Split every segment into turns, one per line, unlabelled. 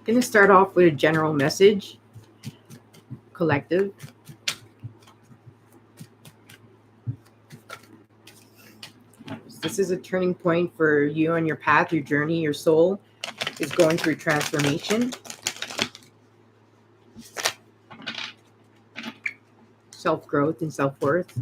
Going to start off with a general message, collective. This is a turning point for you on your path, your journey. Your soul is going through transformation, self-growth, and self-worth.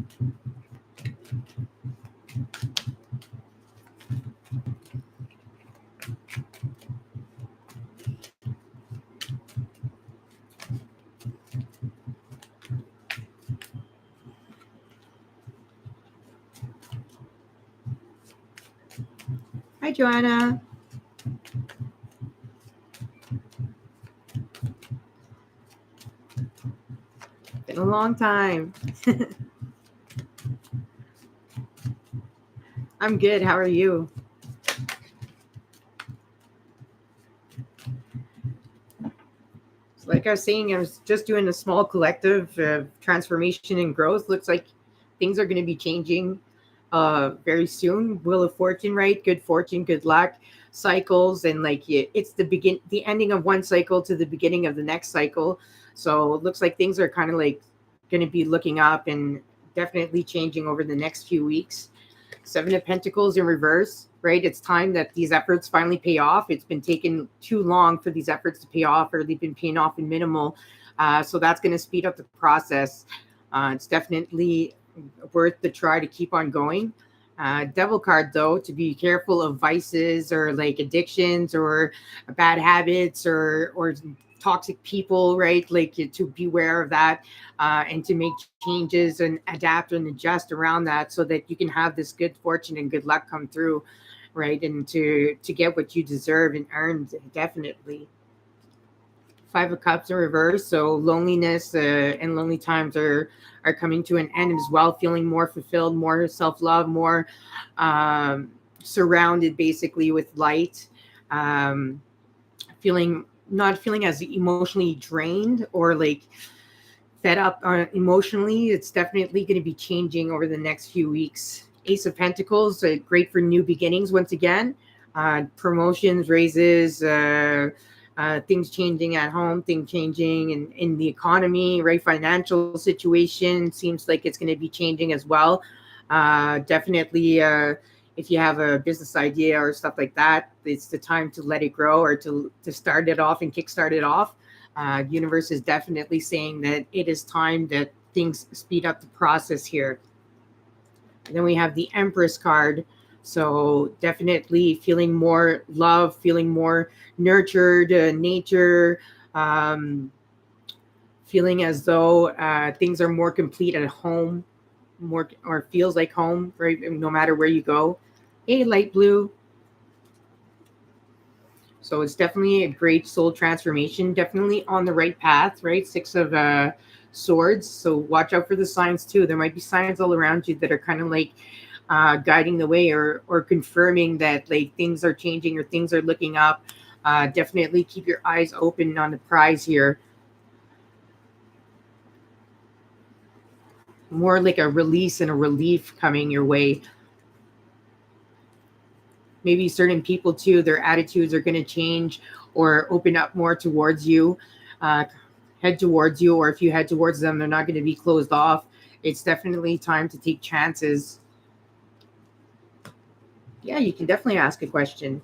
Hi, Joanna. Been a long time. I'm good. How are you? Like I was saying, I was just doing a small collective transformation and growth. Looks like things are going to be changing very soon. Wheel of Fortune, right? Good fortune, good luck cycles, and like it's the ending of one cycle to the beginning of the next cycle. So it looks like things are kind of like going to be looking up and definitely changing over the next few weeks. Seven of Pentacles in reverse, right? It's time that these efforts finally pay off. It's been taking too long for these efforts to pay off, or they've been paying off in minimal. So that's going to speed up the process. It's definitely worth the try to keep on going. Devil card, though, to be careful of vices or like addictions or bad habits or toxic people, right? Like to beware of that and to make changes and adapt and adjust around that so that you can have this good fortune and good luck come through, right? And to get what you deserve and earned, definitely. Five of Cups in reverse. So loneliness and lonely times are coming to an end as well. Feeling more fulfilled, more self love, more surrounded basically with light. Um, feeling not feeling as emotionally drained or like fed up emotionally. It's definitely going to be changing over the next few weeks. Ace of Pentacles, great for new beginnings once again. Promotions, raises, things changing at home, things changing in the economy, right? Financial situation seems like it's going to be changing as well. Definitely, if you have a business idea or stuff like that, it's the time to let it grow or to start it off and kickstart it off. Universe is definitely saying that it is time that things speed up the process here. And then we have the Empress card. So definitely feeling more love, feeling more nurtured, nature, um, feeling as though things are more complete at home, more or feels like home, right? No matter where you go. Hey, light blue. So it's definitely a great soul transformation, definitely on the right path, right? Six of swords. So watch out for the signs too. There might be signs all around you that are kind of like guiding the way or confirming that like things are changing or things are looking up. Definitely keep your eyes open on the prize here. More like a release and a relief coming your way. Maybe certain people too, their attitudes are going to change or open up more towards you, head towards you, or if you head towards them, they're not going to be closed off. It's definitely time to take chances. Yeah, you can definitely ask a question.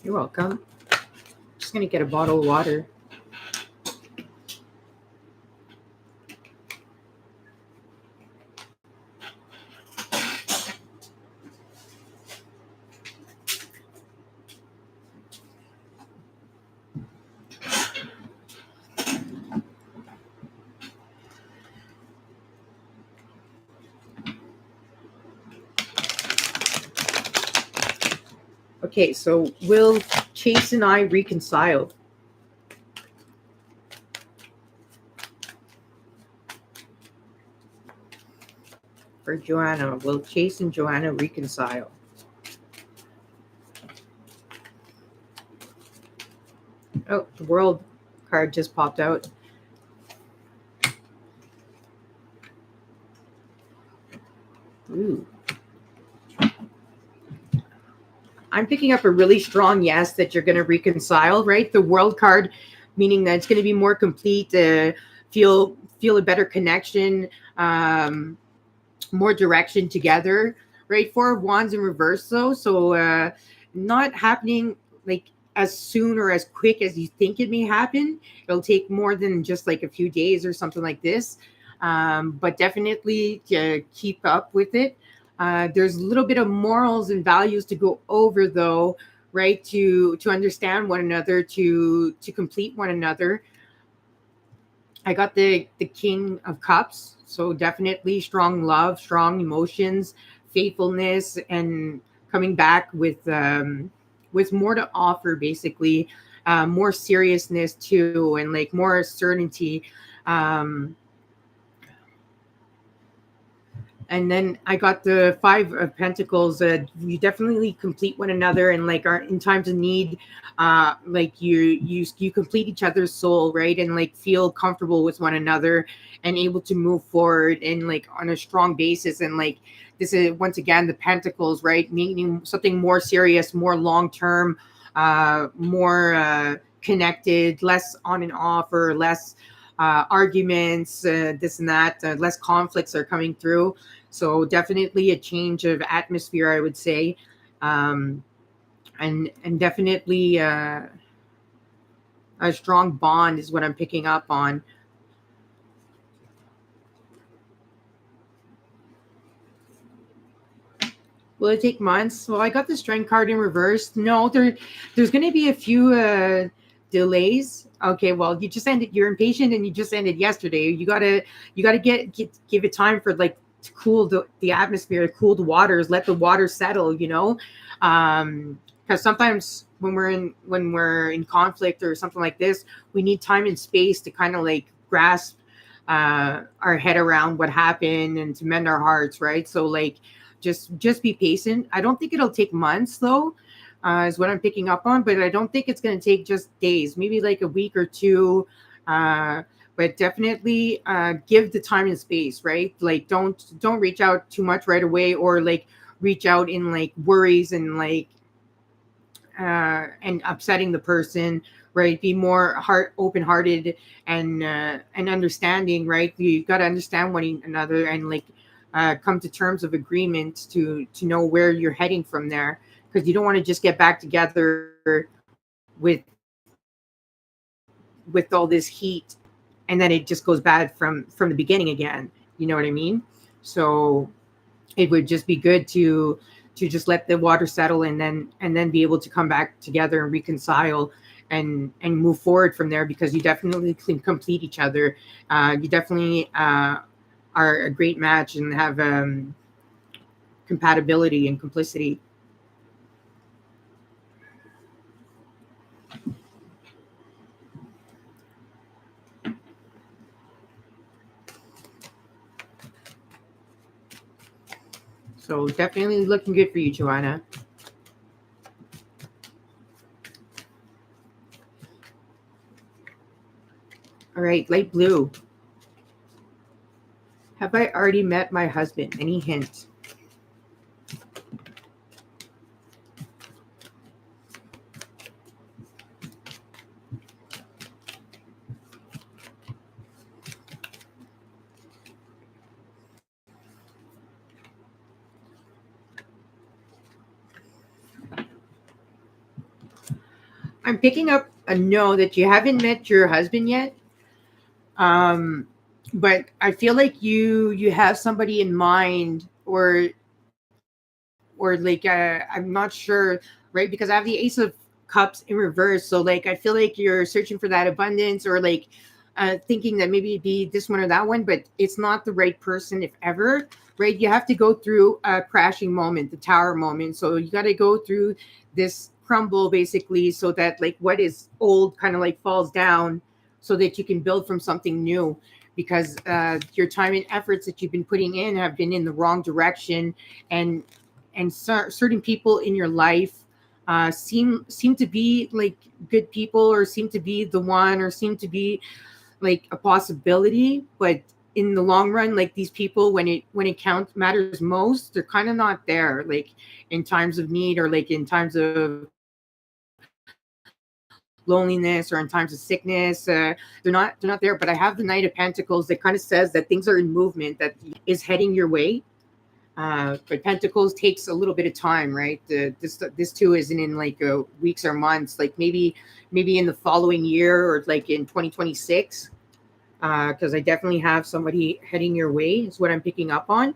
You're welcome. Just going to get a bottle of water. Okay, so will Chase and I reconcile? For Joanna, will Chase and Joanna reconcile? Oh, the World card just popped out. Ooh. I'm picking up a really strong yes that you're going to reconcile, right? The World card, meaning that it's going to be more complete, feel a better connection, more direction together, right? Four of Wands in reverse, though, so not happening like as soon or as quick as you think it may happen. It'll take more than just like a few days or something like this, but definitely keep up with it. There's a little bit of morals and values to go over, though, right? To understand one another, to complete one another. I got the King of Cups, so definitely strong love, strong emotions, faithfulness, and coming back with more to offer, basically, more seriousness too, and like more certainty. Um, and then I got the Five of Pentacles. You definitely complete one another, and like are in times of need, like you complete each other's soul, right? And like feel comfortable with one another, and able to move forward and like on a strong basis. And like this is once again the Pentacles, right? Meaning something more serious, more long term, more connected, less on and off, or less arguments, this and that. Less conflicts are coming through. So definitely a change of atmosphere, I would say, and definitely a strong bond is what I'm picking up on. Will it take months? Well, I got the Strength card in reverse. No, there's going to be a few delays. Okay, well, you just ended. You're impatient, and you just ended yesterday. You gotta give it time for like to cool the atmosphere, cool the waters, let the water settle. Because sometimes when we're in conflict or something like this, we need time and space to kind of like grasp our head around what happened and to mend our hearts, right? So like just be patient. I don't think it'll take months though, is what I'm picking up on, but I don't think it's going to take just days, maybe like a week or two. But definitely give the time and space, right? Like don't reach out too much right away, or like reach out in like worries and like and upsetting the person, right? Be more open hearted and understanding, right? You got to understand one another and like come to terms of agreement to know where you're heading from there, because you don't want to just get back together with all this heat and then it just goes bad from the beginning again. You know what I mean? So it would just be good to just let the water settle and then be able to come back together and reconcile and move forward from there, because you definitely can complete each other. You definitely are a great match and have compatibility and complicity. So definitely looking good for you, Joanna. All right, light blue. Have I already met my husband? Any hint? I'm picking up a no that you haven't met your husband yet. Um, but I feel like you have somebody in mind, or like I'm not sure, right? Because I have the Ace of Cups in reverse, so like I feel like you're searching for that abundance, or like thinking that maybe it'd be this one or that one, but it's not the right person if ever, right? You have to go through a crashing moment, the tower moment. So you got to go through this crumble basically, so that like what is old kind of like falls down, so that you can build from something new. Because your time and efforts that you've been putting in have been in the wrong direction, and certain people in your life seem to be like good people, or seem to be the one, or seem to be like a possibility, but in the long run, like these people, when it counts matters most, they're kind of not there, like in times of need, or like in times of loneliness, or in times of sickness. They're not there. But I have the Knight of Pentacles that kind of says that things are in movement, that is heading your way. But Pentacles takes a little bit of time, right? This too isn't in like weeks or months. Like maybe in the following year, or like in 2026. Because I definitely have somebody heading your way, is what I'm picking up on.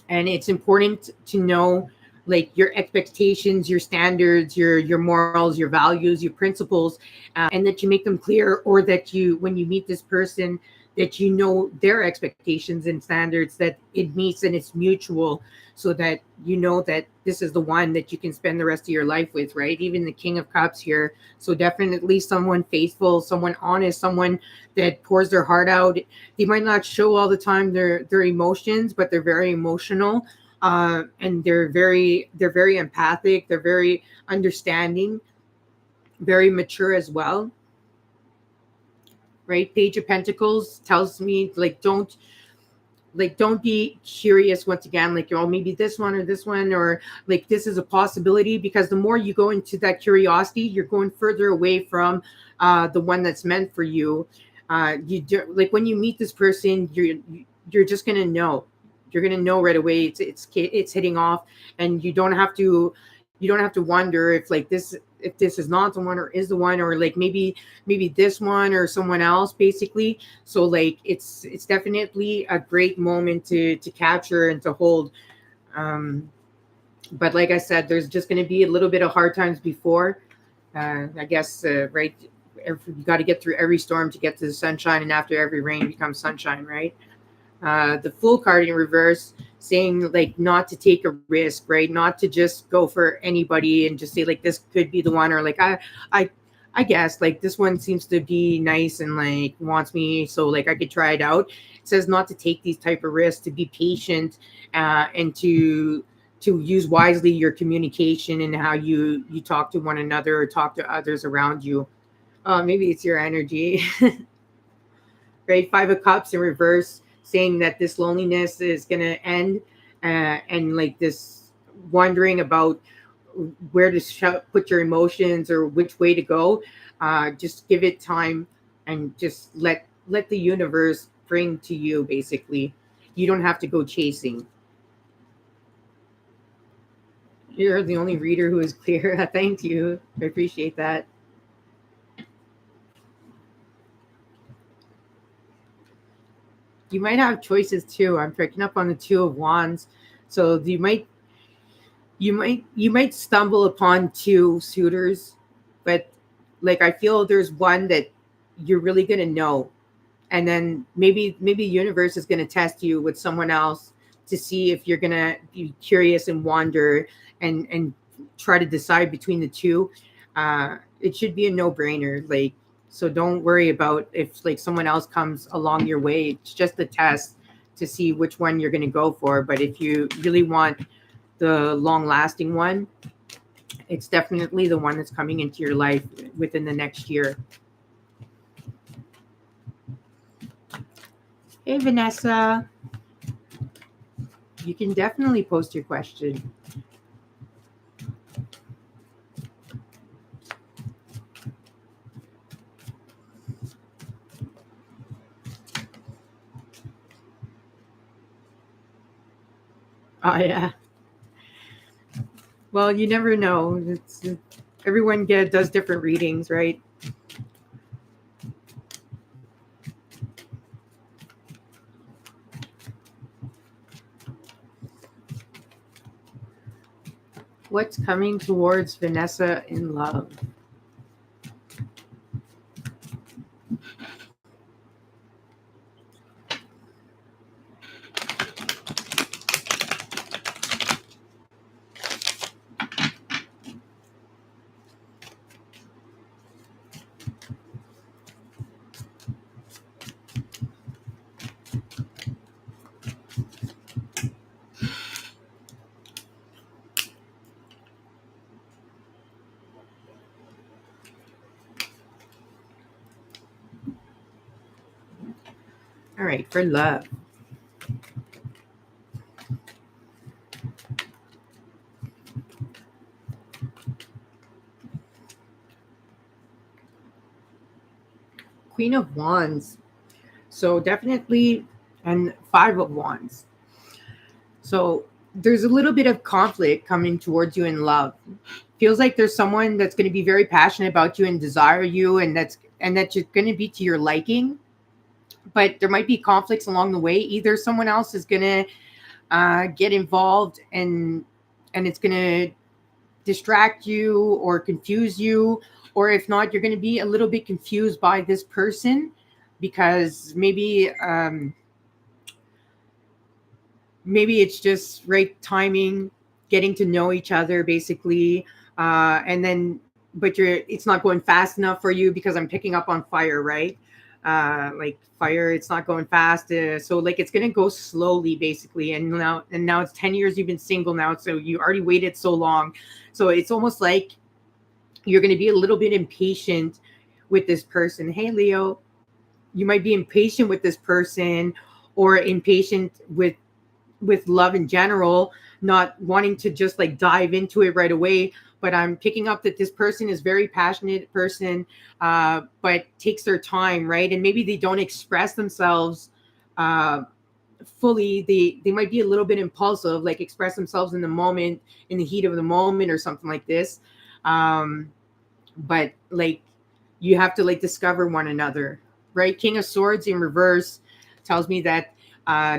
And it's important to know like your expectations, your standards, your morals, your values, your principles, and that you make them clear, or that you, when you meet this person, that you know their expectations and standards, that it meets and it's mutual, so that you know that this is the one that you can spend the rest of your life with, right? Even the King of Cups here. So definitely someone faithful, someone honest, someone that pours their heart out. They might not show all the time their emotions, but they're very emotional, and they're very empathic. They're very understanding, very mature as well, right? Page of Pentacles tells me don't be curious once again, like, oh, maybe this one or this one, or like this is a possibility, because the more you go into that curiosity, you're going further away from the one that's meant for you. You do, like when you meet this person, you're just gonna know. You're gonna know right away. It's hitting off, and you don't have to wonder if like this is not the one, or is the one, or like maybe this one or someone else, basically. So like it's definitely a great moment to capture and to hold. But like I said, there's just going to be a little bit of hard times before, I guess, right? You got to get through every storm to get to the sunshine, and after every rain becomes sunshine, right? The Fool card in reverse, saying like not to take a risk, right? Not to just go for anybody and just say like this could be the one, or like I I guess like this one seems to be nice and like wants me, so like I could try it out. It says not to take these type of risks, to be patient, and to use wisely your communication and how you talk to one another or talk to others around you. Maybe it's your energy. Right? Five of Cups in reverse, saying that this loneliness is going to end, and like this wondering about where to put your emotions or which way to go. Just give it time, and just let the universe bring to you, basically. You don't have to go chasing. You're the only reader who is clear. Thank you. I appreciate that. You might have choices too. I'm picking up on the Two of Wands. So you might stumble upon two suitors, but like I feel there's one that you're really gonna know, and then maybe universe is gonna test you with someone else to see if you're gonna be curious and wander, and try to decide between the two. It should be a no-brainer, like, so don't worry about if like someone else comes along your way. It's just a test to see which one you're gonna go for. But if you really want the long lasting one, it's definitely the one that's coming into your life within the next year. Hey, Vanessa, you can definitely post your question. Oh, yeah. Well, you never know. Everyone does different readings, right? What's coming towards Vanessa in love? All right, for love. Queen of Wands. So definitely, and Five of Wands. So there's a little bit of conflict coming towards you in love. Feels like there's someone that's going to be very passionate about you and desire you, and that you're going to be to your liking. But there might be conflicts along the way. Either someone else is going to get involved, and it's going to distract you or confuse you, or if not, you're going to be a little bit confused by this person because maybe it's just right timing, getting to know each other basically, and then but it's not going fast enough for you because I'm picking up on fire, right? Like fire, it's not going fast, so like it's gonna go slowly basically. And now it's 10 years you've been single now, so you already waited so long, so it's almost like you're gonna be a little bit impatient with this person. Hey Leo, you might be impatient with this person, or impatient with love in general, not wanting to just like dive into it right away. But I'm picking up that this person is very passionate person, but takes their time, right? And maybe they don't express themselves uh, fully. They might be a little bit impulsive, like express themselves in the moment, in the heat of the moment, or something like this. Um, but like you have to like discover one another, right? King of Swords in reverse tells me that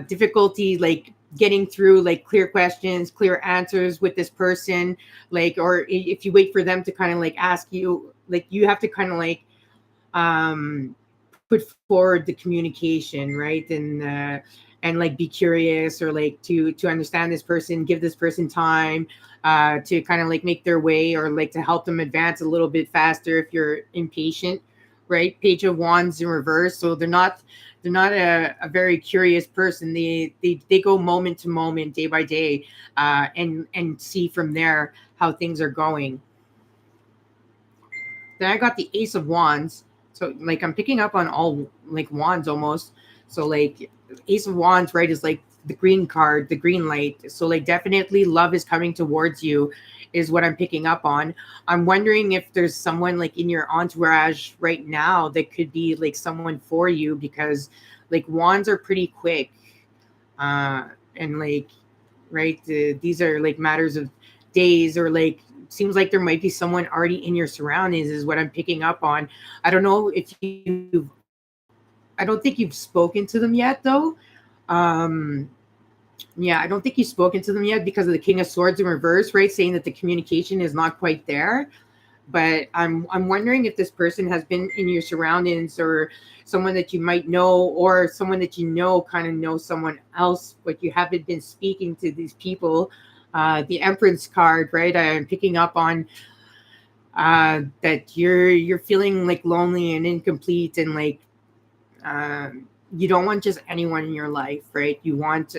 difficulty like getting through like clear questions, clear answers with this person, like, or if you wait for them to kind of like ask you, like you have to kind of like um put forward the communication, right? And like be curious, or like to understand this person, give this person time to kind of like make their way, or like to help them advance a little bit faster if you're impatient, right? Page of Wands in reverse, so they're not a very curious person. They go moment to moment, day by day, and see from there how things are going. Then I got the Ace of Wands. So like I'm picking up on all like wands almost. So like Ace of Wands, right, is like the green card, the green light. So like definitely love is coming towards you is what I'm picking up on. I'm wondering if there's someone like in your entourage right now that could be like someone for you, because like wands are pretty quick. Uh and like right, these are like matters of days, or like seems like there might be someone already in your surroundings is what I'm picking up on. I don't know if you I don't think you've spoken to them yet though. um yeah, I don't think you've spoken to them yet because of the King of Swords in reverse, right, saying that the communication is not quite there. But I'm wondering if this person has been in your surroundings, or someone that you might know, or someone that you know kind of knows someone else, but you haven't been speaking to these people. The Empress card, right? I'm picking up on that you're feeling like lonely and incomplete, and like you don't want just anyone in your life, right? You want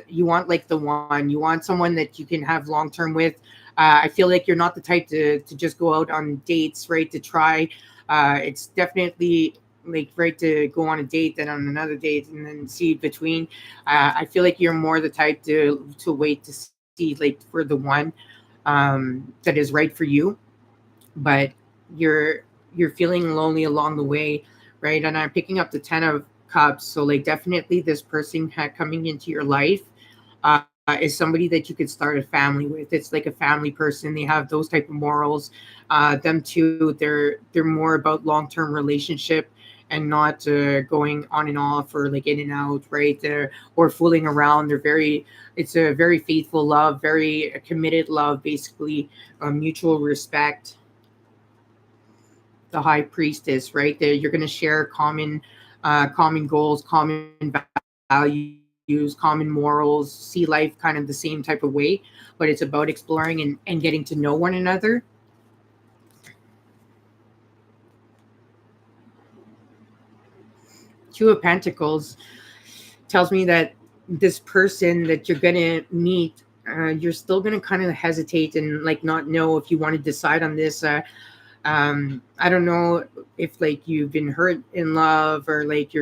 like the one. You want someone that you can have long term with. I feel like you're not the type to just go out on dates, right? To try. It's definitely like right to go on a date, then on another date, and then see between. I feel like you're more the type to wait to see like for the one that is right for you, but you're you're feeling lonely along the way, right? And I'm picking up the 10 of cups, so like definitely this person had coming into your life is somebody that you could start a family with. It's like a family person. They have those type of morals. Them too, they're more about long-term relationship, and not going on and off, or like in and out, right? They're or fooling around. It's a very faithful love, very committed love, basically, mutual respect. The High Priestess, right? There, you're going to share common goals, common values, common morals, see life kind of the same type of way, but it's about exploring and getting to know one another. Two of Pentacles tells me that this person that you're going to meet, you're still going to kind of hesitate and like not know if you want to decide on this. I don't know if like you've been hurt in love, or like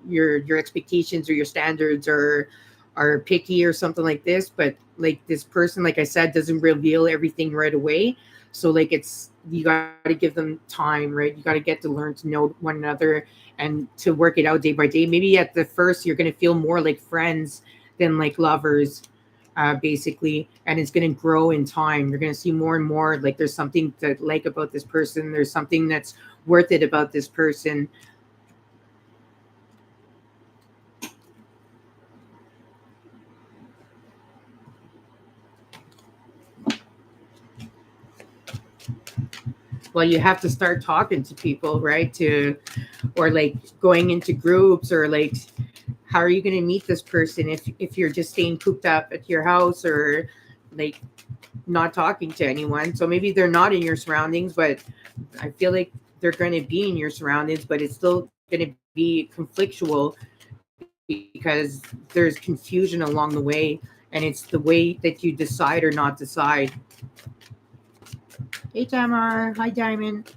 your expectations or your standards are picky or something like this, but like this person, like I said, doesn't reveal everything right away. So like it's, you got to give them time, right? You got to get to learn to know one another and to work it out day by day. Maybe at the first you're going to feel more like friends than like lovers, basically, and it's going to grow in time. You're going to see more and more like there's something to like about this person, there's something that's worth it about this person. Well, you have to start talking to people, right? To, or like going into groups, or like how are you going to meet this person if you're just staying cooped up at your house, or like not talking to anyone? So maybe they're not in your surroundings, but I feel like they're going to be in your surroundings, but it's still going to be conflictual because there's confusion along the way, and it's the way that you decide or not decide. Hey Tamar, hi Diamond.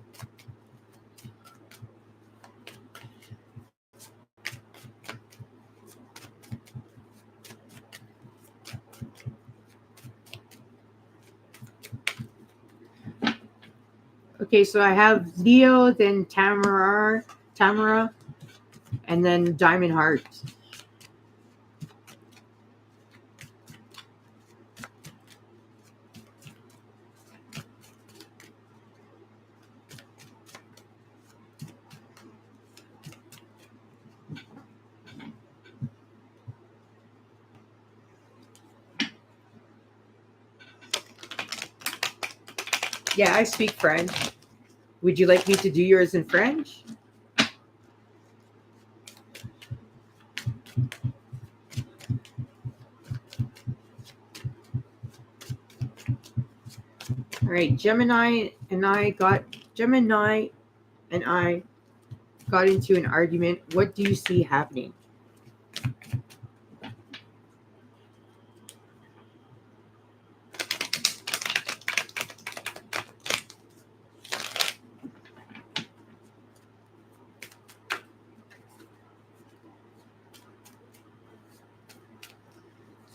Okay, so I have Leo, then Tamara, and then Diamond Heart. Yeah, I speak French. Would you like me to do yours in French? All right, Gemini and I got into an argument. What do you see happening?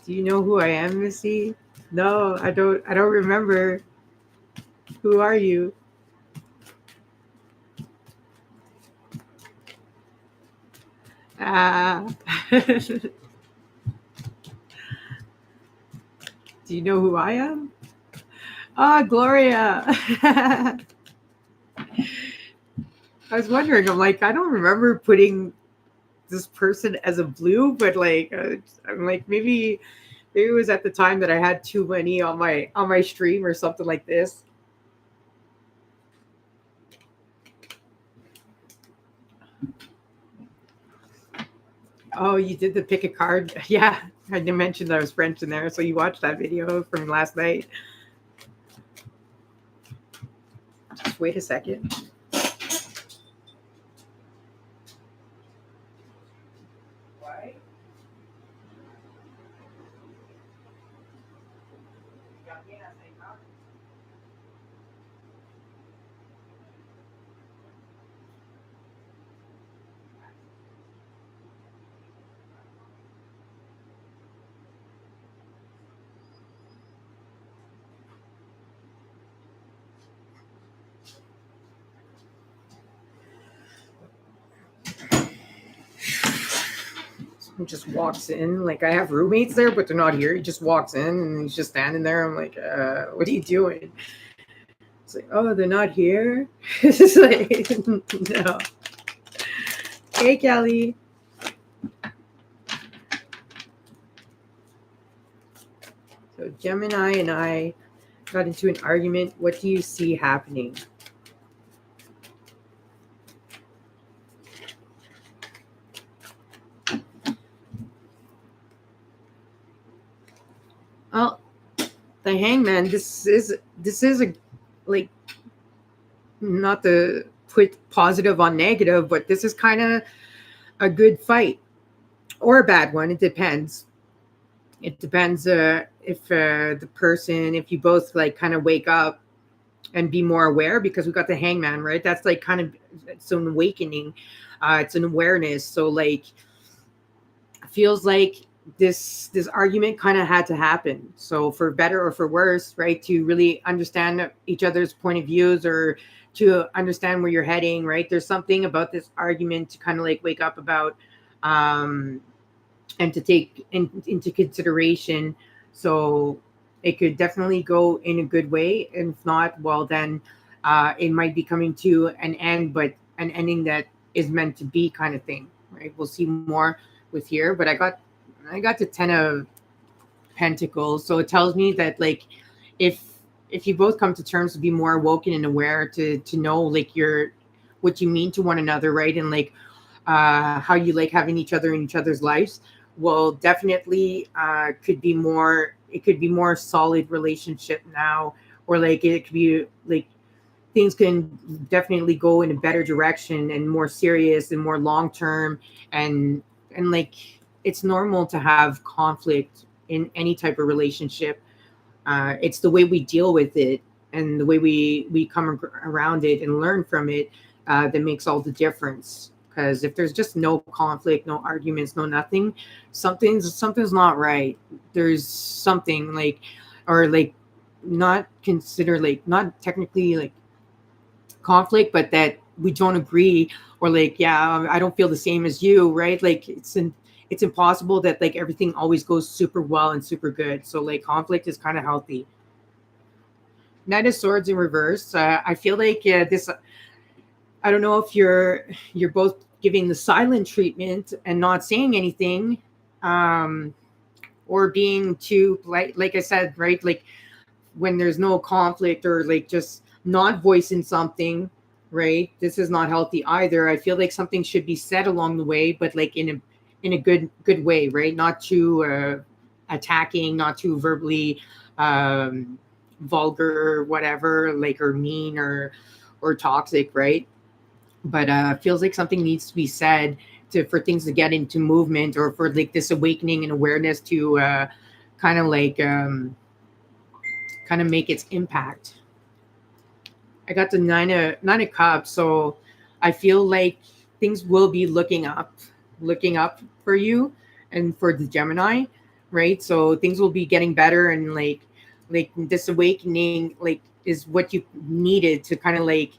Do you know who I am, Missy? No, I don't. I don't remember. Who are you? Ah. Do you know who I am? Ah, Gloria. I was wondering. I'm like, I don't remember putting this person as a blue, but like, I'm like, maybe it was at the time that I had too many on my stream or something like this. Oh, you did the pick a card. Yeah, I didn't mention that I was French in there, so you watched that video from last night. Just wait a second. Why? He just walks in. Like I have roommates there, but they're not here. He just walks in and he's just standing there. I'm like, what are you doing? It's like, oh, they're not here. It's like, no. Hey, Kelly. So Gemini and I got into an argument. What do you see happening? Well, the Hangman. This is a, like, not to put positive on negative, but this is kind of a good fight or a bad one. It depends. It depends if the person, if you both like kind of wake up and be more aware, because we got the Hangman, right? That's like kind of some awakening. It's an awareness. So like feels like this argument kind of had to happen, so for better or for worse, right, to really understand each other's point of views, or to understand where you're heading, right? There's something about this argument to kind of like wake up about, um and to take into consideration. So it could definitely go in a good way, and if not, well then it might be coming to an end, but an ending that is meant to be, kind of thing, right? We'll see more with here, but I got the 10 of Pentacles, so it tells me that like if if you both come to terms to be more awoken and aware, to know like your what you mean to one another, right, and like how you like having each other in each other's lives, well definitely could be more, it could be more solid relationship now, or like it could be like things can definitely go in a better direction and more serious and more long term, and like it's normal to have conflict in any type of relationship. It's the way we deal with it and the way we come around it and learn from it that makes all the difference. Because if there's just no conflict, no arguments, no nothing, something's not right. There's something like, or like not consider like not technically like conflict, but that we don't agree, or like, yeah, I don't feel the same as you, right? Like it's impossible that like everything always goes super well and super good. So like conflict is kind of healthy. Knight of Swords in reverse. I feel like this. I don't know if you're both giving the silent treatment and not saying anything, um, or being too like I said, right? Like when there's no conflict, or like just not voicing something, right? This is not healthy either. I feel like something should be said along the way, but like in a good way, right? Not too attacking, not too verbally um vulgar or whatever, like, or mean, or toxic, right? But feels like something needs to be said to for things to get into movement, or for like this awakening and awareness to kind of like kind of make its impact. I got the nine of cups, so I feel like things will be looking up for you and for the Gemini, right? So things will be getting better, and like this awakening like is what you needed to kind of like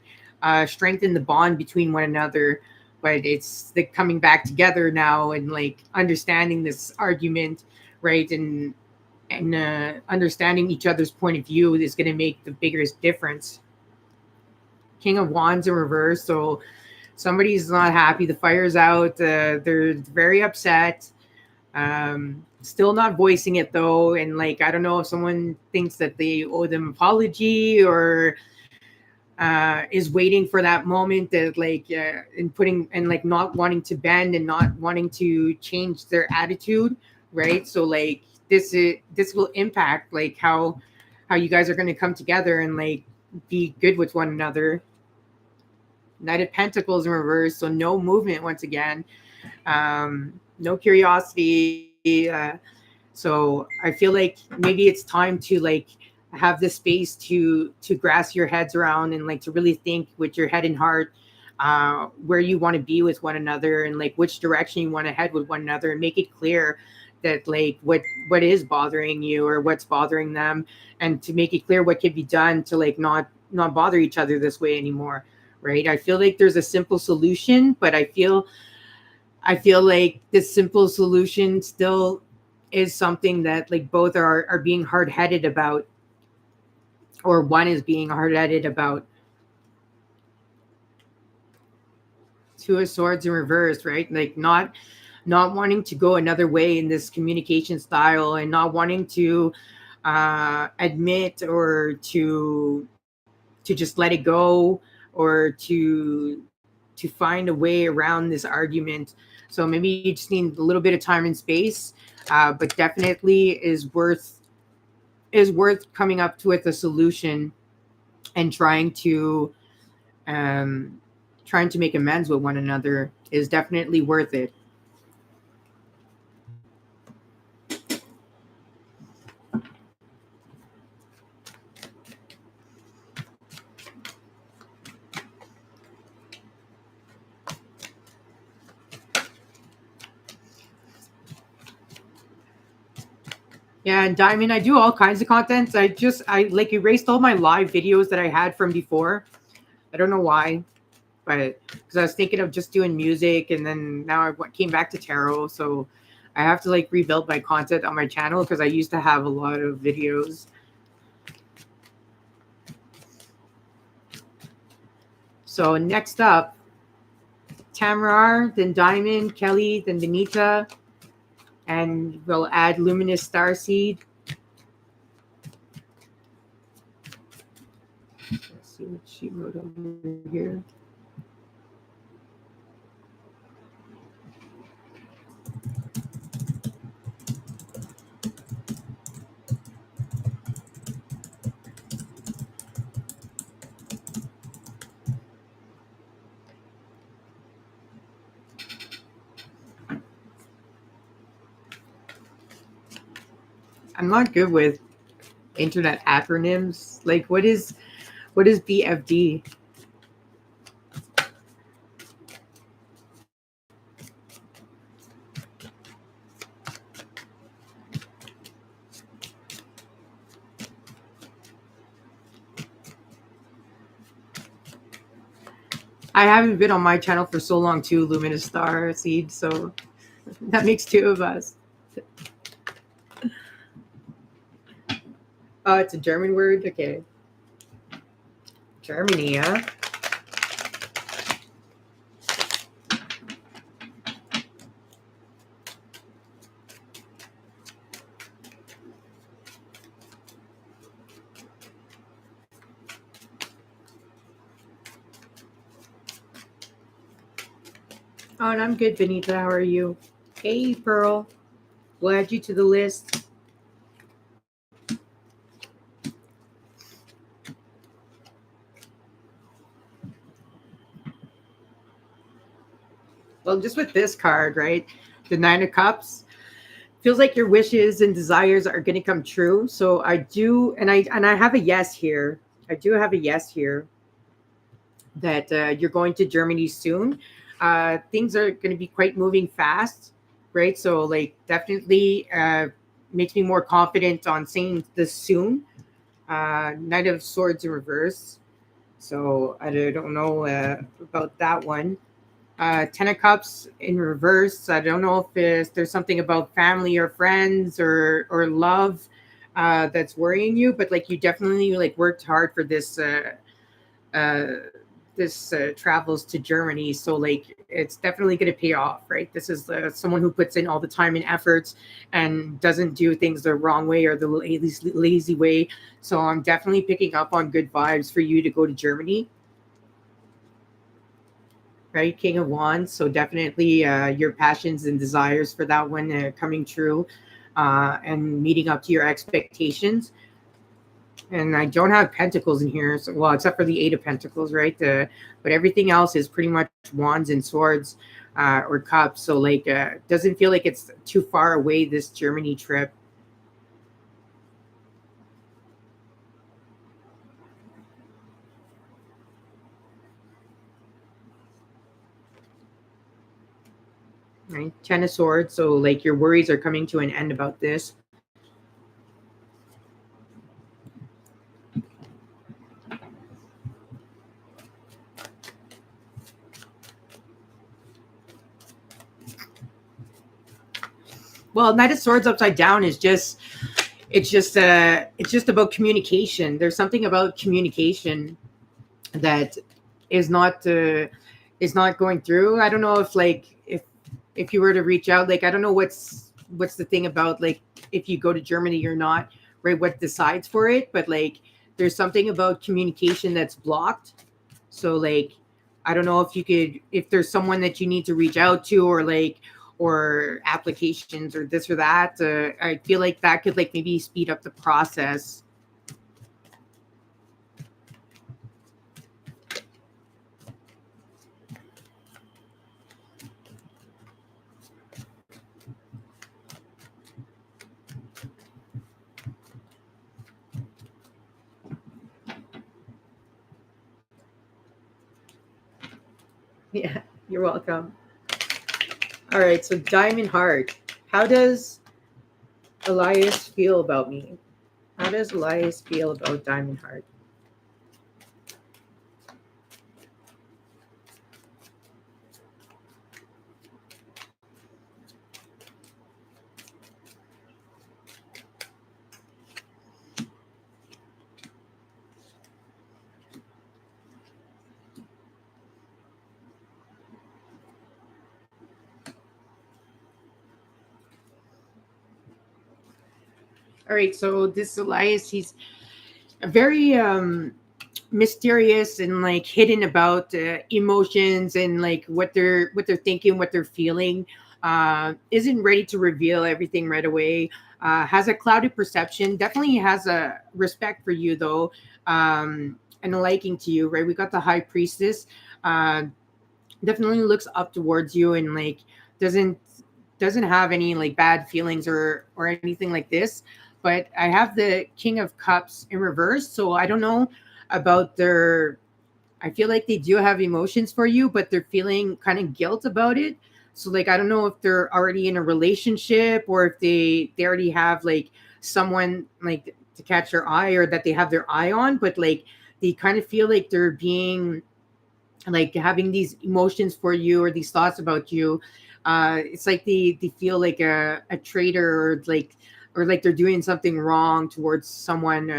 strengthen the bond between one another. But it's the coming back together now, and like understanding this argument, right? And understanding each other's point of view is going to make the biggest difference. King of Wands in reverse. So somebody's not happy. The fire's out. They're very upset. Still not voicing it though. And like, I don't know if someone thinks that they owe them apology, or is waiting for that moment that like, and putting and like not wanting to bend and not wanting to change their attitude, right? So like this will impact like how you guys are going to come together and like be good with one another. Knight of Pentacles in reverse, so no movement once again, no curiosity. So I feel like maybe it's time to like have this space to grasp your heads around, and like to really think with your head and heart where you want to be with one another, and like which direction you want to head with one another, and make it clear that like what is bothering you or what's bothering them, and to make it clear what can be done to like not bother each other this way anymore, right? I feel like there's a simple solution, but I feel like this simple solution still is something that like both are being hard-headed about, or one is being hard-headed about. Two of Swords in reverse, right? Like not wanting to go another way in this communication style, and not wanting to admit, or to just let it go, or to find a way around this argument. So maybe you just need a little bit of time and space, but definitely is worth coming up with a solution, and um, trying to make amends with one another is definitely worth it. Yeah, and Diamond, I do all kinds of content. I like erased all my live videos that I had from before. I don't know why, but because I was thinking of just doing music, and then now came back to tarot, so I have to like rebuild my content on my channel because I used to have a lot of videos. So next up, Tamrar, then Diamond, Kelly, then Benita, and we'll add Luminous Starseed. Let's see what she wrote over here. I'm not good with internet acronyms. Like, what is BFD? I haven't been on my channel for so long too, Luminous Star Seed, so that makes two of us. Oh, it's a German word? Okay. Germany, huh? Oh, and I'm good, Benita. How are you? Hey, Pearl. We'll add you to the list. Well, just with this card, right? The Nine of Cups. Feels like your wishes and desires are going to come true. So I do, and I have a yes here. I do have a yes here that you're going to Germany soon. Things are going to be quite moving fast, right? So like definitely makes me more confident on saying this soon. Knight of Swords in reverse. So I don't know about that one. Ten of Cups in reverse. I don't know if there's something about family or friends or love that's worrying you, but like you definitely like worked hard for uh, this travels to Germany. So like it's definitely going to pay off, right? This is someone who puts in all the time and efforts and doesn't do things the wrong way or the lazy way. So I'm definitely picking up on good vibes for you to go to Germany. Right, King of Wands. So definitely your passions and desires for that one coming true and meeting up to your expectations. And I don't have Pentacles in here, so, well, except for the Eight of Pentacles, right? But everything else is pretty much Wands and Swords or Cups. So like, doesn't feel like it's too far away, this Germany trip. Right, Ten of Swords. So like your worries are coming to an end about this. Well, Knight of Swords upside down is just it's just about communication. There's something about communication that is not going through. I don't know if like if you were to reach out, like I don't know what's the thing about like if you go to Germany or not, right? What decides for it, but like there's something about communication that's blocked. So like I don't know if you could if there's someone that you need to reach out to or like or applications or this or that. I feel like that could like maybe speed up the process. Yeah, you're welcome. All right, so Diamond Heart. How does Elias feel about me? How does Elias feel about Diamond Heart? All right, so this Elias, he's a very mysterious and like hidden about emotions and like what they're thinking, what they're feeling. Isn't ready to reveal everything right away. Has a clouded perception. Definitely has a respect for you though, and a liking to you. Right. We got the High Priestess. Uh, Definitely looks up towards you and like doesn't doesn't have any like bad feelings or anything like this. But I have the King of Cups in reverse, so I don't know about their. I feel like they do have emotions for you, but they're feeling kind of guilt about it. So like I don't know if they're already in a relationship or if they already have like someone like to catch their eye or that they have their eye on, but like they kind of feel like they're being like having these emotions for you or these thoughts about you. It's like they feel like a traitor or like they're doing something wrong towards someone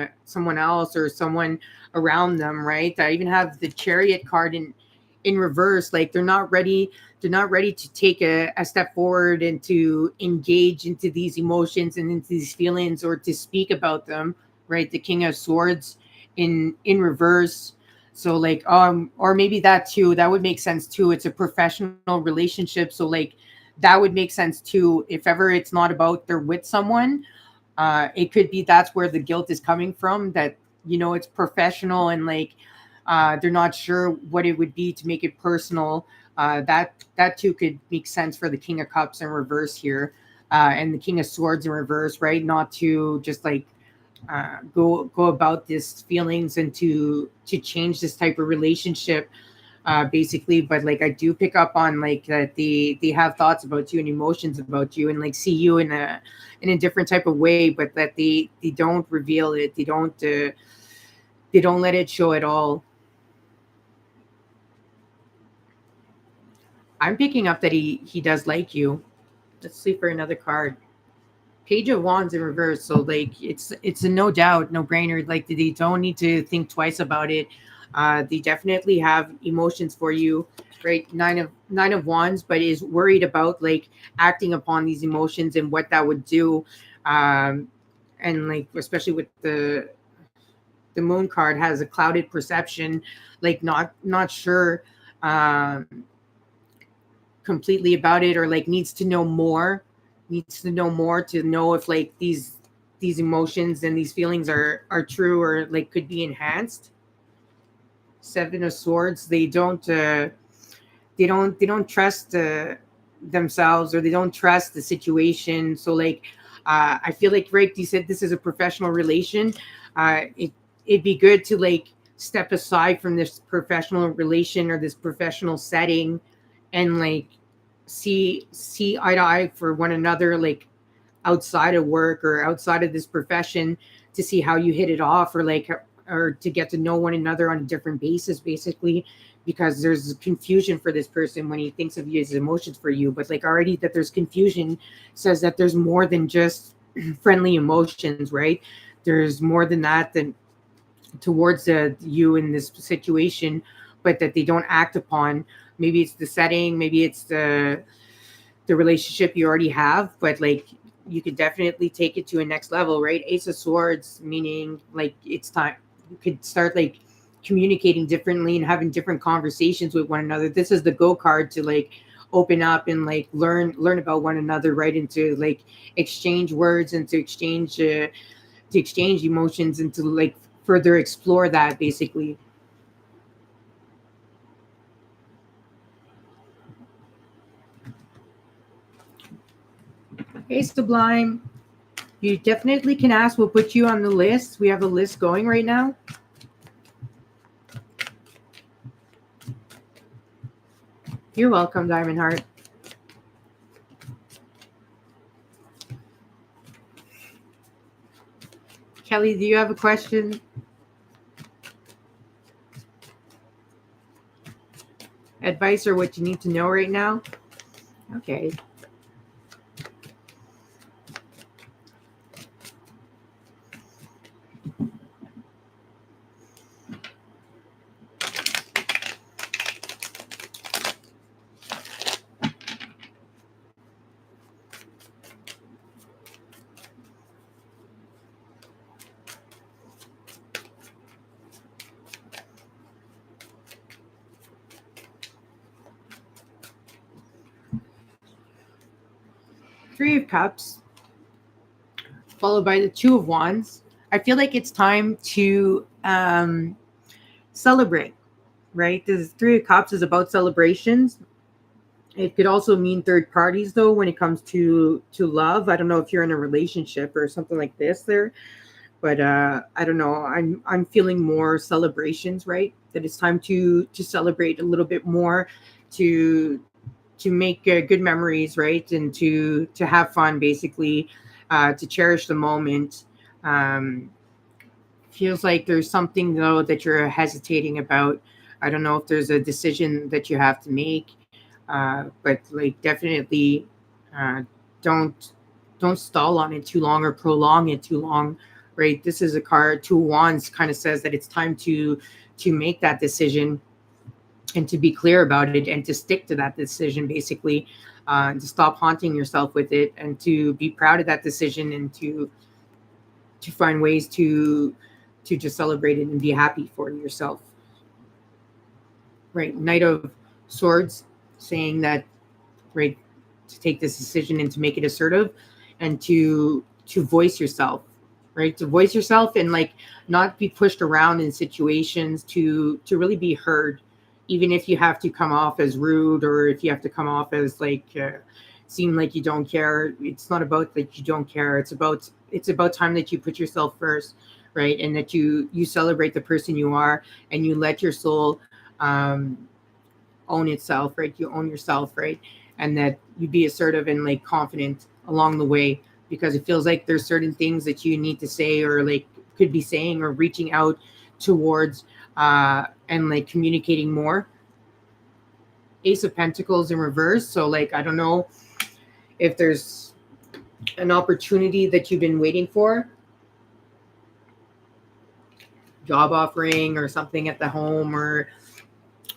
else or someone around them, right? I even have the Chariot card in reverse. Like they're not ready to take a step forward and to engage into these emotions and into these feelings or to speak about them, right? The King of Swords in reverse. So like or maybe that too, that would make sense too. It's a professional relationship. So like that would make sense too. If ever it's not about they're with someone, it could be that's where the guilt is coming from, that it's professional and like they're not sure what it would be to make it personal. That too could make sense for the King of Cups in reverse here, and the King of Swords in reverse, right? Not to just like go about this feelings and to change this type of relationship, basically. But like I do pick up on like that they have thoughts about you and emotions about you and like see you in a different type of way, but that they don't reveal it. They don't let it show at all. I'm picking up that he does like you. Let's see for another card. Page of Wands in reverse. So like it's a no doubt, no brainer. Like they don't need to think twice about it. They definitely have emotions for you, right? Nine of Wands, but is worried about like acting upon these emotions and what that would do. Um, and like especially with the Moon card has a clouded perception, like not sure um, completely about it, or like needs to know more to know if like these emotions and these feelings are true or like could be enhanced. Seven of Swords, they don't trust themselves, or they don't trust the situation. So like I feel like, right, you said this is a professional relation. It'd be good to like step aside from this professional relation or this professional setting and like see eye to eye for one another, like outside of work or outside of this profession, to see how you hit it off, or like or to get to know one another on a different basis, basically, because there's confusion for this person when he thinks of you as emotions for you. But like already that there's confusion says that there's more than just friendly emotions, right? There's more than that than towards you in this situation, but that they don't act upon. Maybe it's the setting, maybe it's the relationship you already have, but like you could definitely take it to a next level, right? Ace of Swords, meaning like it's time you could start like communicating differently and having different conversations with one another. This is the go card to like open up and like learn about one another, right? And to like exchange words and to exchange emotions and to like further explore that, basically. Hey, Sublime, you definitely can ask. We'll put you on the list. We have a list going right now. You're welcome, Diamond Heart. Kelly, do you have a question? Advice or what you need to know right now? Okay. Three of Cups, followed by the Two of Wands. I feel like it's time to celebrate, right? This Three of Cups is about celebrations. It could also mean third parties, though, when it comes to love. I don't know if you're in a relationship or something like this there, but I don't know. I'm feeling more celebrations, right? That it's time to celebrate a little bit more, to to make good memories, right? And to have fun, basically, to cherish the moment. Um, Feels like there's something though that you're hesitating about. I don't know if there's a decision that you have to make, but like definitely uh, don't don't stall on it too long or prolong it too long. Right? This is a card. Two of Wands kind of says that it's time to make that decision and to be clear about it and to stick to that decision, basically, to stop haunting yourself with it and to be proud of that decision and to find ways to just celebrate it and be happy for yourself. Right? Knight of Swords, saying that, right, to take this decision and to make it assertive and to voice yourself, right? To voice yourself and like not be pushed around in situations, to really be heard, even if you have to come off as rude or if you have to come off as like seem like you don't care. It's not about that you don't care. It's about time that you put yourself first, right? And that you celebrate the person you are and you let your soul um own itself, right? You own yourself, right? And that you be assertive and like confident along the way, because it feels like there's certain things that you need to say or like could be saying or reaching out towards, and like communicating more. Ace of Pentacles in reverse. So like I don't know if there's an opportunity that you've been waiting for, job offering or something at the home or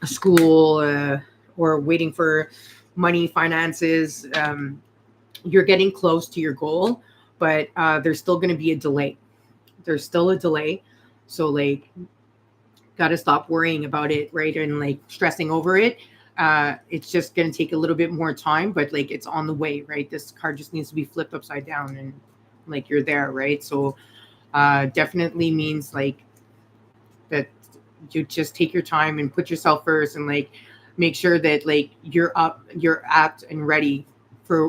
a school, or waiting for money, finances. You're getting close to your goal, but there's still going to be a delay. There's still a delay. So, like, got to stop worrying about it, right? And like stressing over it. It's just going to take a little bit more time, but like it's on the way, right? This card just needs to be flipped upside down and like you're there, right? So, definitely means like that you just take your time and put yourself first and like make sure that like you're apt and ready for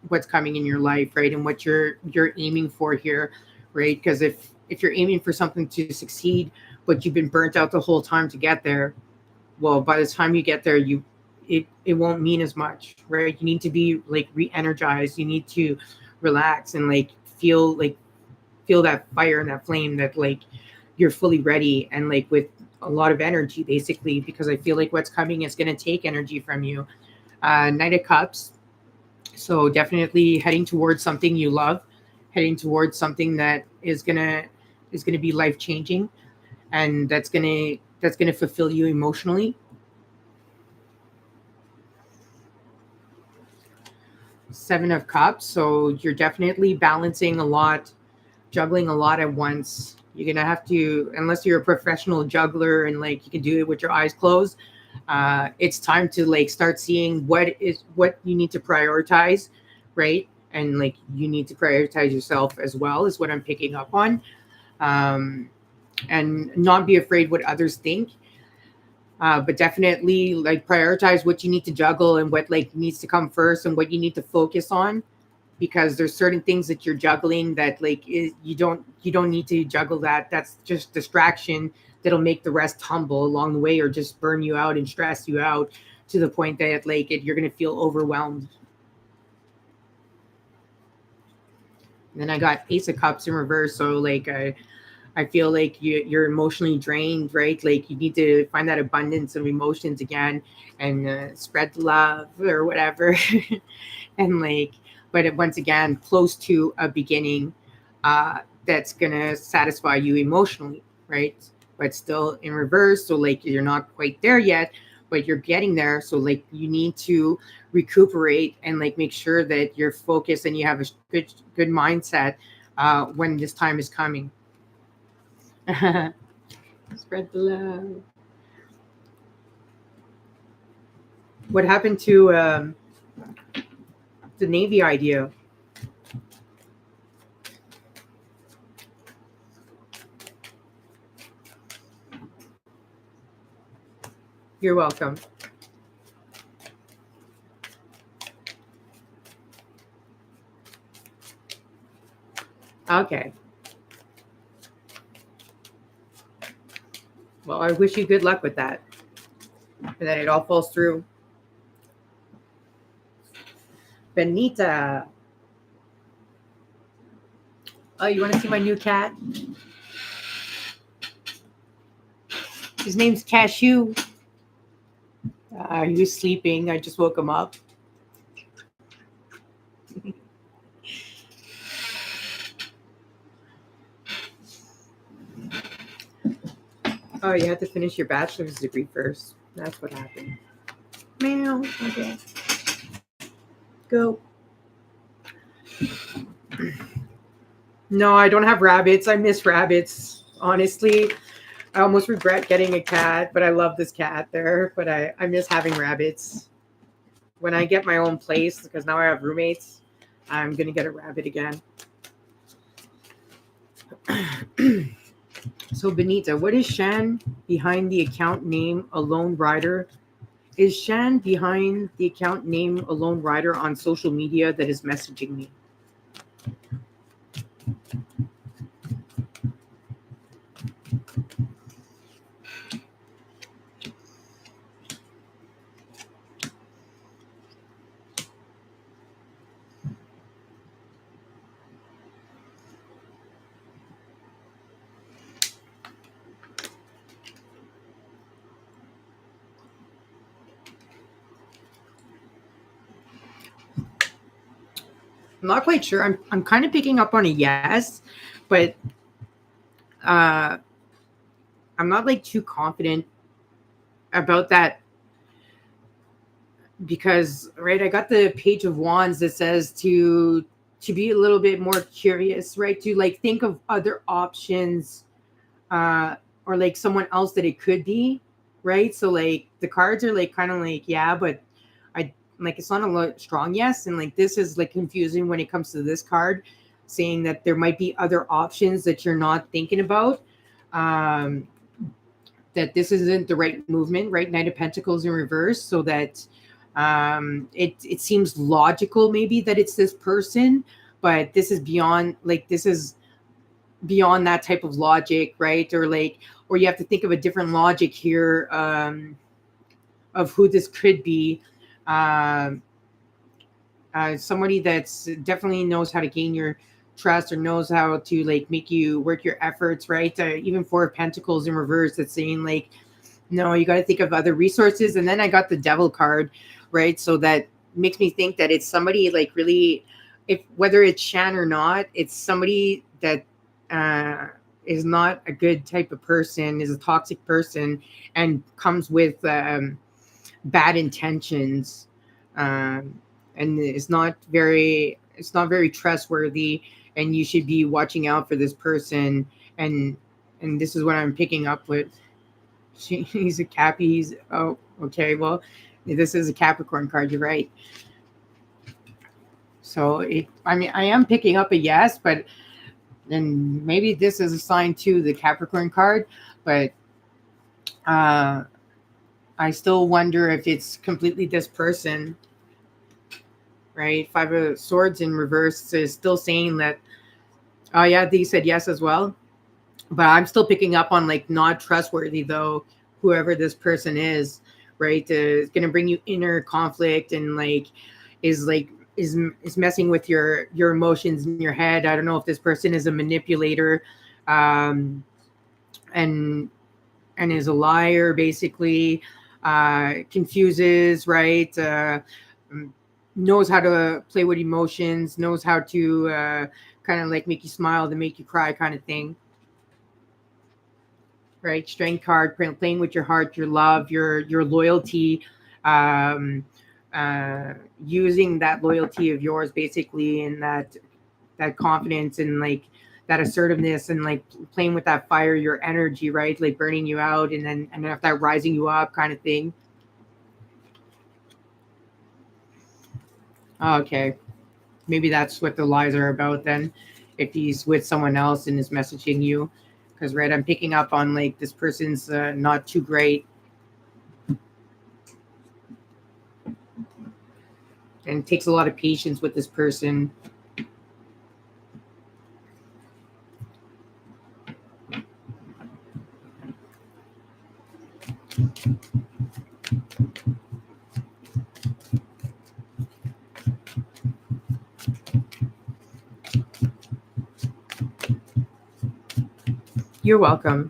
what's coming in your life, right? And what you're aiming for here, right? Because if you're aiming for something to succeed but you've been burnt out the whole time to get there, well, by the time you get there, it won't mean as much, right? You need to be like re-energized. You need to relax and like feel that fire and that flame that like you're fully ready and like with a lot of energy, basically, because I feel like what's coming is going to take energy from you. Knight of Cups, so definitely heading towards something you love, heading towards something that is gonna be life changing, and that's gonna fulfill you emotionally. Seven of Cups, so you're definitely balancing a lot, juggling a lot at once. You're gonna have to, unless you're a professional juggler and like you can do it with your eyes closed. It's time to like start seeing what you need to prioritize, right? And like you need to prioritize yourself as well, is what I'm picking up on. Um, and not be afraid what others think, but definitely like prioritize what you need to juggle and what like needs to come first and what you need to focus on, because there's certain things that you're juggling that like you don't need to juggle that. That's just distraction that'll make the rest tumble along the way or just burn you out and stress you out to the point that like you're going to feel overwhelmed. Then I got Ace of Cups in reverse. So like I feel like you're emotionally drained, right? Like you need to find that abundance of emotions again and spread the love or whatever. And like, but once again, close to a beginning that's going to satisfy you emotionally, right? But still in reverse. So like you're not quite there yet, but you're getting there. So like you need to recuperate and like make sure that you're focused and you have a good mindset when this time is coming. Spread the love. What happened to the Navy idea? You're welcome. Okay. Well, I wish you good luck with that and that it all falls through. Benita. Oh, you want to see my new cat? His name's Cashew. He was sleeping. I just woke him up. Oh, you have to finish your bachelor's degree first. That's what happened. Meow. Okay. Go. No, I don't have rabbits. I miss rabbits. Honestly, I almost regret getting a cat, but I love this cat there. But I miss having rabbits. When I get my own place, because now I have roommates, I'm going to get a rabbit again. So, Benita, what is Shan behind the account name Alone Rider? Is Shan behind the account name Alone Rider on social media that is messaging me? I'm not quite sure. I'm kind of picking up on a yes, but I'm not like too confident about that because right, I got the Page of Wands that says to be a little bit more curious, right? To like think of other options, or like someone else that it could be, right? So like the cards are like kind of like yeah, but I like it's not a strong yes, and like this is like confusing when it comes to this card, saying that there might be other options that you're not thinking about. Um, that this isn't the right movement, right? Knight of Pentacles in reverse, so that it seems logical maybe that it's this person, but this is beyond like this is beyond that type of logic, right? Or like, or you have to think of a different logic here of who this could be. Um, Somebody that's definitely knows how to gain your trust or knows how to like make you work your efforts, right? Even Four of Pentacles in reverse, that's saying like, no, you got to think of other resources. And then I got the Devil card, right? So that makes me think that it's somebody like really, if whether it's Shan or not, it's somebody that is not a good type of person, is a toxic person, and comes with bad intentions. And it's not very trustworthy, and you should be watching out for this person. And this is what I'm picking up with. He's a Cappy. He's oh okay. Well, this is a Capricorn card. You're right. So I mean, I am picking up a yes, but then maybe this is a sign to the Capricorn card, but I still wonder if it's completely this person. Right, Five of Swords in reverse is still saying that. Oh yeah, they said yes as well, but I'm still picking up on like not trustworthy though. Whoever this person is, right, is going to bring you inner conflict and like is like is messing with your emotions in your head. I don't know if this person is a manipulator, um, and is a liar, basically, confuses, right? Knows how to play with emotions, knows how to kind of like make you smile, to make you cry, kind of thing, right? Strength card, playing with your heart, your love, your loyalty, um, uh, using that loyalty of yours, basically, and that confidence and like that assertiveness and like playing with that fire, your energy, right? Like burning you out and then if that rising you up kind of thing. Okay, maybe that's what the lies are about then. If he's with someone else and is messaging you, because right, I'm picking up on like this person's not too great, and it takes a lot of patience with this person. You're welcome.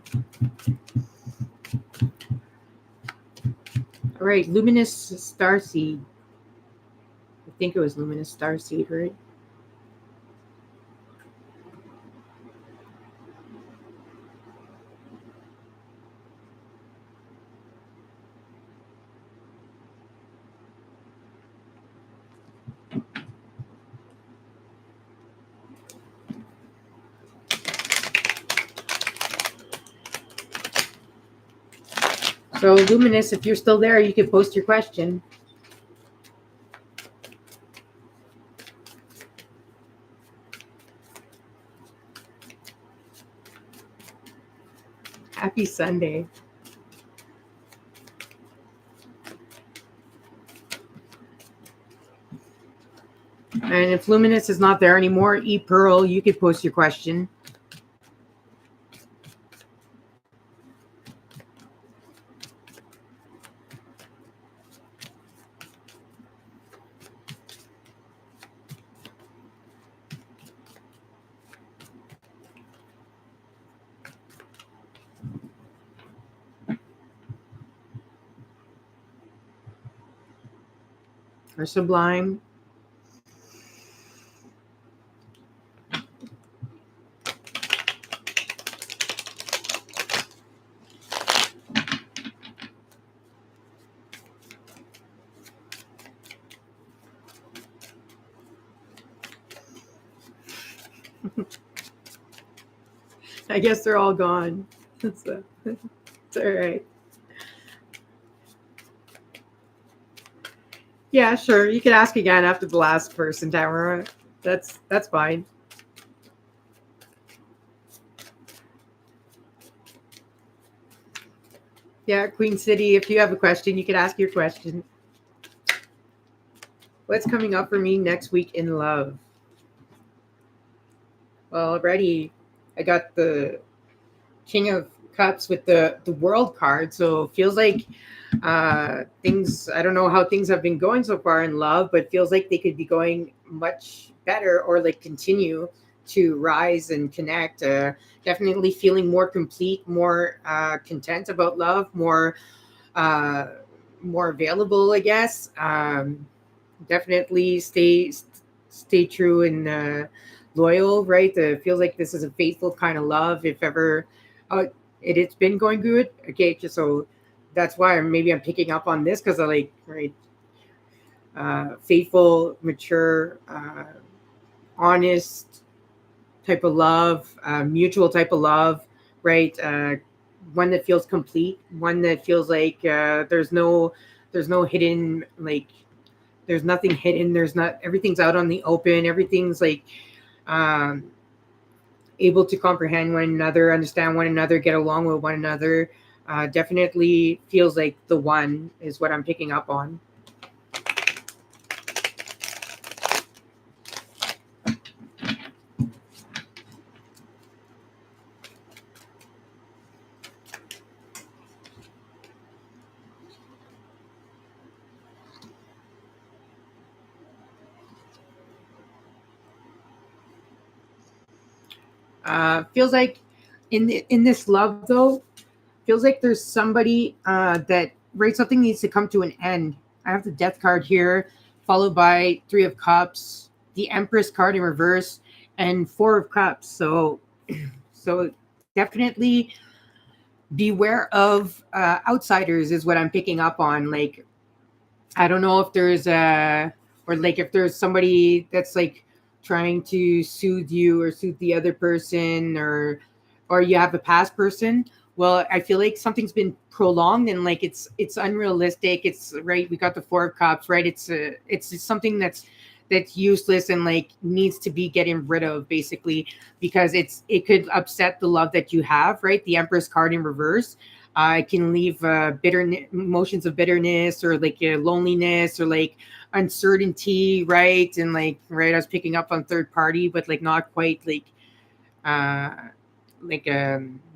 All right, luminous starseed. I think it was luminous starseed, right? So luminous, if you're still there, you can post your question. Happy Sunday. And if Luminous is not there anymore, E Pearl, you could post your question. Or Sublime. I guess they're all gone. It's all right. Yeah, sure. You can ask again after the last person, Tamara. That's fine. Yeah, Queen City, if you have a question, you can ask your question. What's coming up for me next week in love? Well, already I got the King of Cups with the World card, so feels like things. I don't know how things have been going so far in love, but feels like they could be going much better or like continue to rise and connect. Definitely feeling more complete, more content about love, uh, more available, I guess. Definitely stay true and loyal, right? Feels like this is a faithful kind of love. If ever uh, it's been going good, okay, just so that's why maybe I'm picking up on this because I like, right, faithful, mature, honest type of love, mutual type of love, right? One that feels complete, one that feels like there's no hidden, like there's nothing hidden, there's not, everything's out on the open, everything's like um able to comprehend one another, understand one another, get along with one another. Definitely feels like the one is what I'm picking up on. Feels like in this love though, feels like there's somebody that right something needs to come to an end. I have the death card here, followed by three of cups, the empress card in reverse, and four of cups. So definitely beware of outsiders is what I'm picking up on. Like I don't know if there's a or like if there's somebody that's like trying to soothe you or soothe the other person or you have a past person. Well, I feel like something's been prolonged and like it's unrealistic. It's right. We got the four of cups, right? It's just something that's useless and like needs to be getting rid of basically because it could upset the love that you have, right? The Empress card in reverse it can leave bitter emotions of bitterness or like loneliness or like uncertainty, right? And like right, I was picking up on third party, but like not quite uh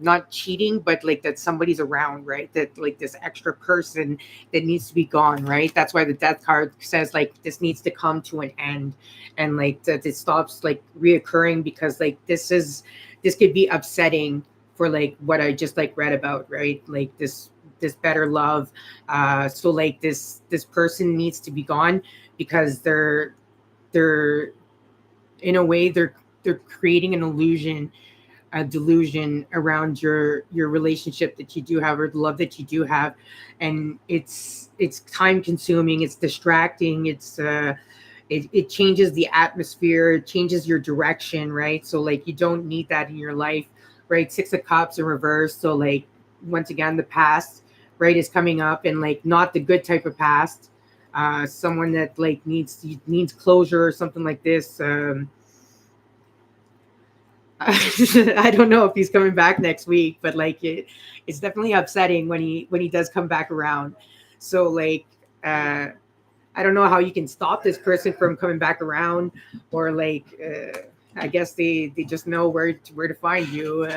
not cheating, but like that somebody's around, right? That like this extra person that needs to be gone, right? That's why the death card says like this needs to come to an end and like that it stops like reoccurring because like this could be upsetting for like what I just like read about, right? Like this better love. So like this person needs to be gone because they're in a way they're creating an illusion, a delusion around your relationship that you do have or the love that you do have, and it's time consuming, it's distracting, it changes the atmosphere, it changes your direction, right? So like you don't need that in your life, right? Six of cups in reverse, so like once again the past, right, is coming up and like not the good type of past, someone that like needs closure or something like this. I don't know if he's coming back next week, but like it's definitely upsetting when he does come back around. So like I don't know how you can stop this person from coming back around, or like I guess they just know where to find you.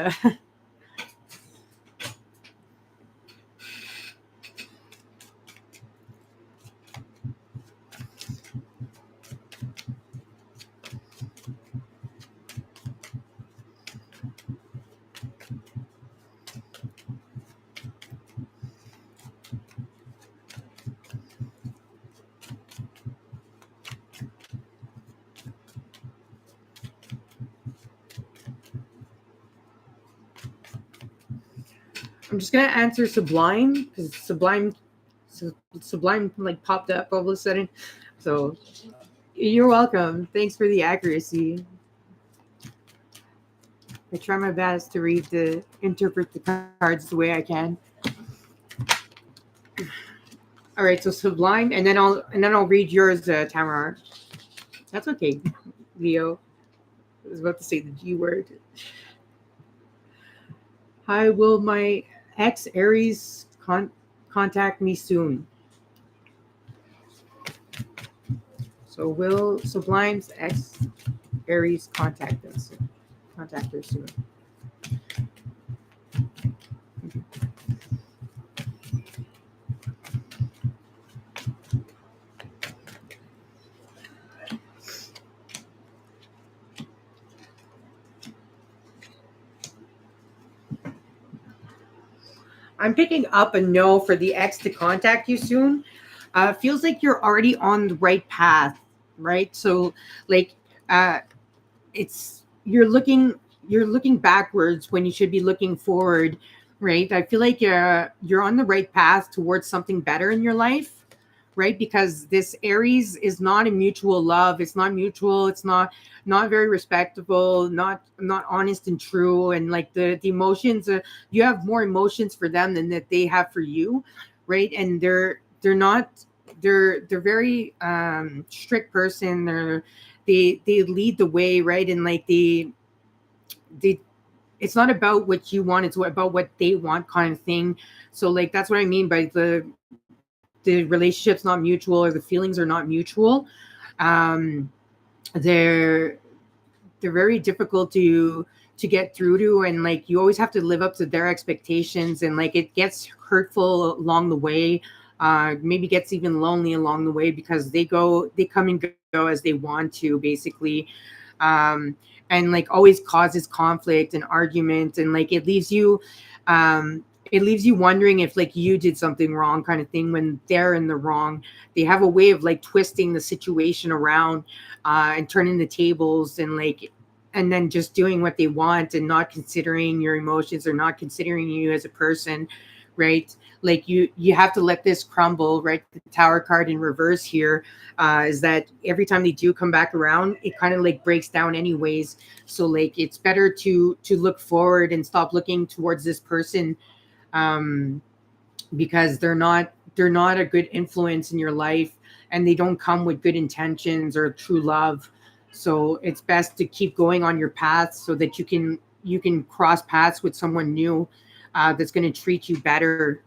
I'm just gonna answer Sublime because Sublime like popped up all of a sudden. So you're welcome. Thanks for the accuracy. I try my best to interpret the cards the way I can. All right, so Sublime, and then I'll read yours, Tamara. That's okay, Leo. I was about to say the G word. Hi, will my ex Aries contact me soon? So will Sublime's ex Aries contact her soon? I'm picking up a no for the ex to contact you soon. Feels like you're already on the right path, right? So like uh, it's you're looking backwards when you should be looking forward, right? I feel like you're on the right path towards something better in your life, right? Because this Aries is not a mutual love. It's not mutual. It's not very respectable. Not honest and true. And like the emotions, you have more emotions for them than that they have for you, right? And they're not they're very strict person. They lead the way, right? And like they it's not about what you want, it's about what they want kind of thing. So like that's what I mean by the relationship's not mutual or the feelings are not mutual. um they're they're very difficult to get through to, and like you always have to live up to their expectations, and like it gets hurtful along the way. Maybe gets even lonely along the way because they come and go as they want to basically. um, and like always causes conflict and argument, and like it leaves you wondering if like you did something wrong, kind of thing, when they're in the wrong. They have a way of like twisting the situation around, and turning the tables, and like, and then just doing what they want and not considering your emotions or not considering you as a person, right? Like you have to let this crumble, right? The tower card in reverse here, is that every time they do come back around, it kind of like breaks down anyways. So like it's better to look forward and stop looking towards this person, um, because they're not a good influence in your life, and they don't come with good intentions or true love. So it's best to keep going on your path so that you can cross paths with someone new, that's going to treat you better,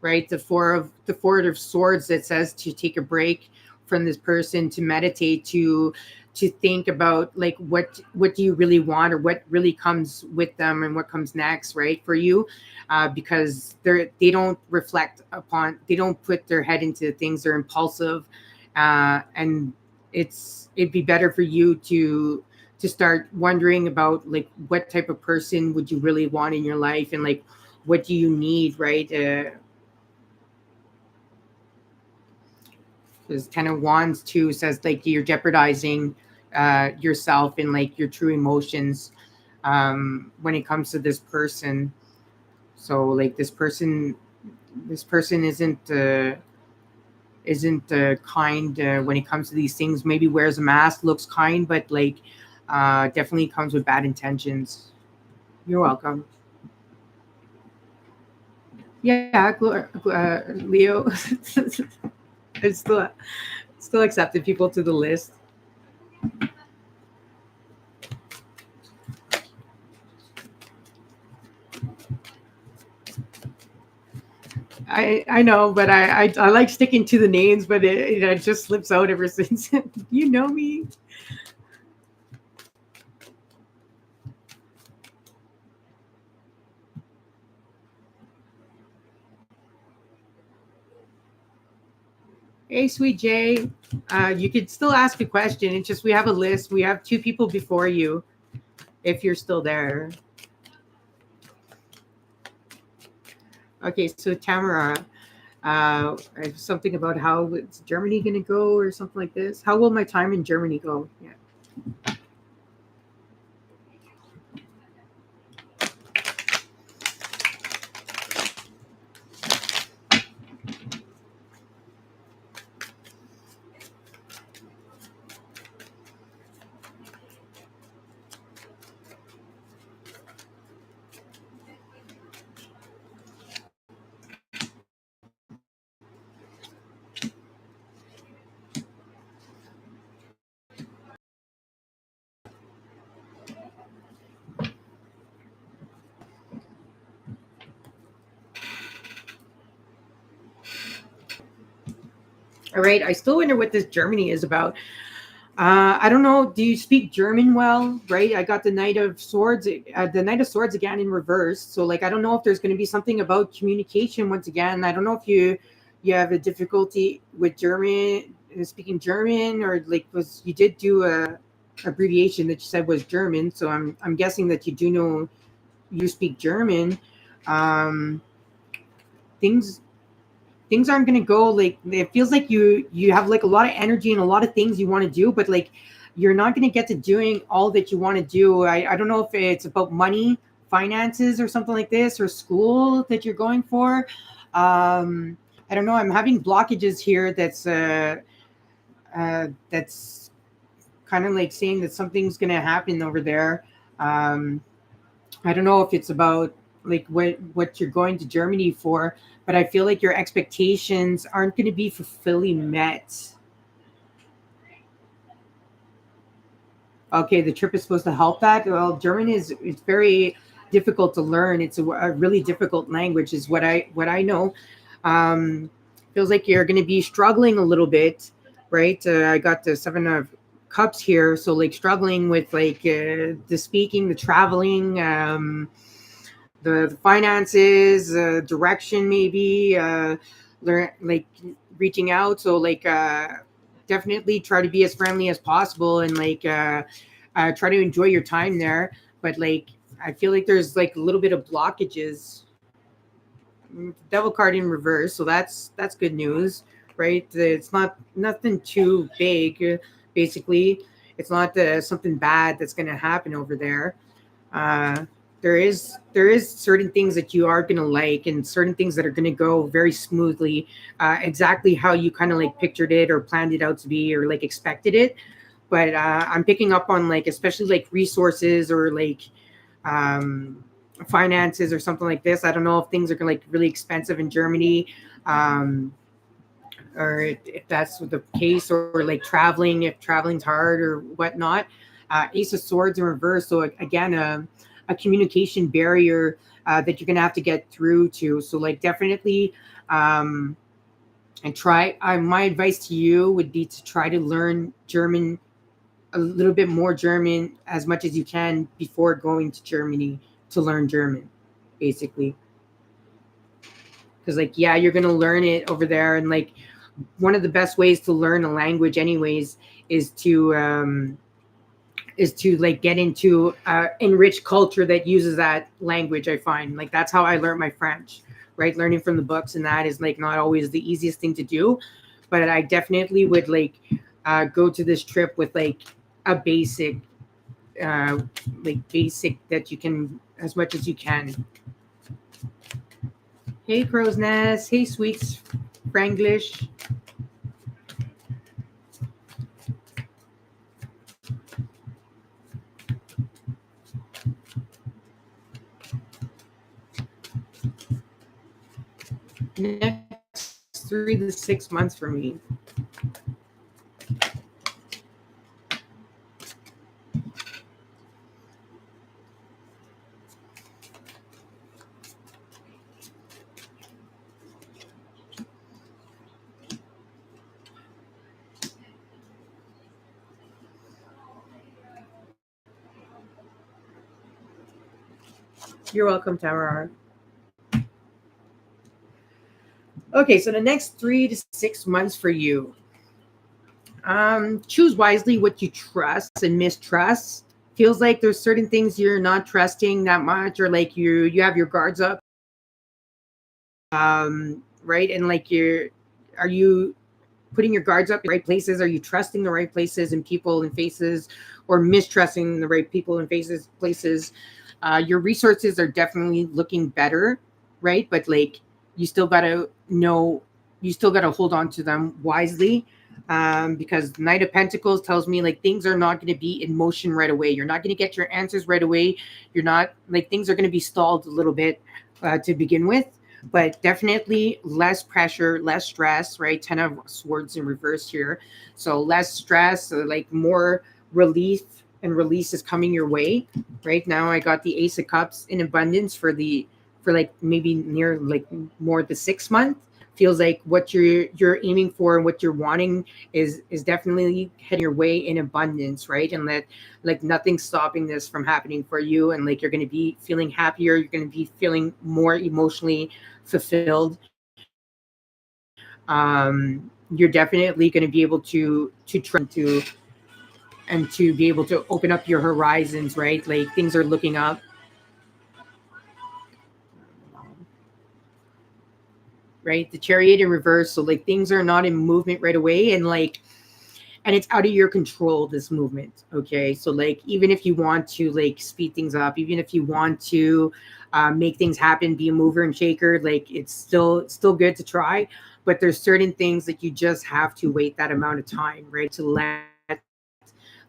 right? The four of swords that says to take a break from this person, to meditate, to think about like what do you really want, or what really comes with them, and what comes next, right, for you, because they don't put their head into things. They're impulsive, and it'd be better for you to start wondering about like what type of person would you really want in your life, and like what do you need, right? Because Ten of Wands too says like you're jeopardizing, yourself and like your true emotions, when it comes to this person. So like this person isn't kind, when it comes to these things. Maybe wears a mask, looks kind, but like, definitely comes with bad intentions. You're welcome. Yeah, Leo. I still accepted people to the list. I know, but I like sticking to the names, but it just slips out ever since. You know me. Hey, sweet Jay. You could still ask a question. It's just we have a list. We have two people before you. If you're still there. Okay, so Tamara, something about how it's Germany going to go, or something like this. How will my time in Germany go? Yeah. All right. I still wonder what this Germany is about. I don't know. Do you speak German well? Right. I got the Knight of Swords again in reverse. So like, I don't know if there's going to be something about communication once again. I don't know if you have a difficulty with German, speaking German, or like was you did do a abbreviation that you said was German. So I'm guessing that you do know you speak German. Um, things things aren't going to go like it feels like you have like a lot of energy and a lot of things you want to do, but like you're not going to get to doing all that you want to do. I don't know if it's about money, finances, or something like this, or school that you're going for. I don't know, I'm having blockages here that's kind of like saying that something's going to happen over there. um I don't know if it's about like what you're going to Germany for, but I feel like your expectations aren't going to be fully met. Okay, the trip is supposed to help that. Well, German is it's very difficult to learn. It's a really difficult language, is what I know. Um, feels like you're going to be struggling a little bit, right? I got the Seven of Cups here, so like struggling with like the speaking, the traveling. The finances, direction, maybe learn like reaching out. So like definitely try to be as friendly as possible and like try to enjoy your time there. But like I feel like there's like a little bit of blockages. Devil card in reverse, so that's good news, right? It's not nothing too big. Basically, it's not something bad that's going to happen over there. Uh, there is certain things that you are gonna like, and certain things that are gonna go very smoothly, exactly how you kind of like pictured it or planned it out to be or like expected it. But I'm picking up on like especially like resources or like um, finances or something like this. I don't know if things are like really expensive in Germany. Um, or if that's the case, or like traveling, if traveling's hard or whatnot. Ace of Swords in reverse. So again, a communication barrier that you're gonna have to get through to. So like definitely, um, and try. My advice to you would be to try to learn German, a little bit more German as much as you can before going to Germany to learn German, basically. Because like yeah, you're gonna learn it over there, and like one of the best ways to learn a language anyways is to like get into enriched culture that uses that language. I find like that's how I learned my French, right? Learning from the books and that is like not always the easiest thing to do, but I definitely would like go to this trip with a basic uh basic that you can as much as you can. Hey Crow's Nest, hey Sweets Franglish. Next 3 to 6 months for me. You're welcome, Tamara. Okay, so the next 3 to 6 months for you. Choose wisely what you trust and mistrust. Feels like there's certain things you're not trusting that much, or like you have your guards up, right? And like are you putting your guards up in the right places? Are you trusting the right places and people and faces, or mistrusting the right people and faces places? Your resources are definitely looking better, right? But like you still gotta know, you still gotta hold on to them wisely. Because Knight of Pentacles tells me like things are not going to be in motion right away. You're not going to get your answers right away. You're not like things are going to be stalled a little bit to begin with, but definitely less pressure, less stress, right? 10 of Swords in reverse here. So less stress, like more relief and release is coming your way. Right now I got the Ace of Cups in abundance for like maybe near like more the 6 month. Feels like what you're aiming for and what you're wanting is definitely heading your way in abundance, right? And that like nothing's stopping this from happening for you, and like you're going to be feeling happier, you're going to be feeling more emotionally fulfilled. You're definitely going to be able to try to and to be able to open up your horizons, right? Like things are looking up. Right, the Chariot in reverse, so like things are not in movement right away, and like and it's out of your control, this movement. Okay, so like even if you want to like speed things up, even if you want to make things happen, be a mover and shaker, like it's still good to try, but there's certain things that you just have to wait that amount of time, right, to let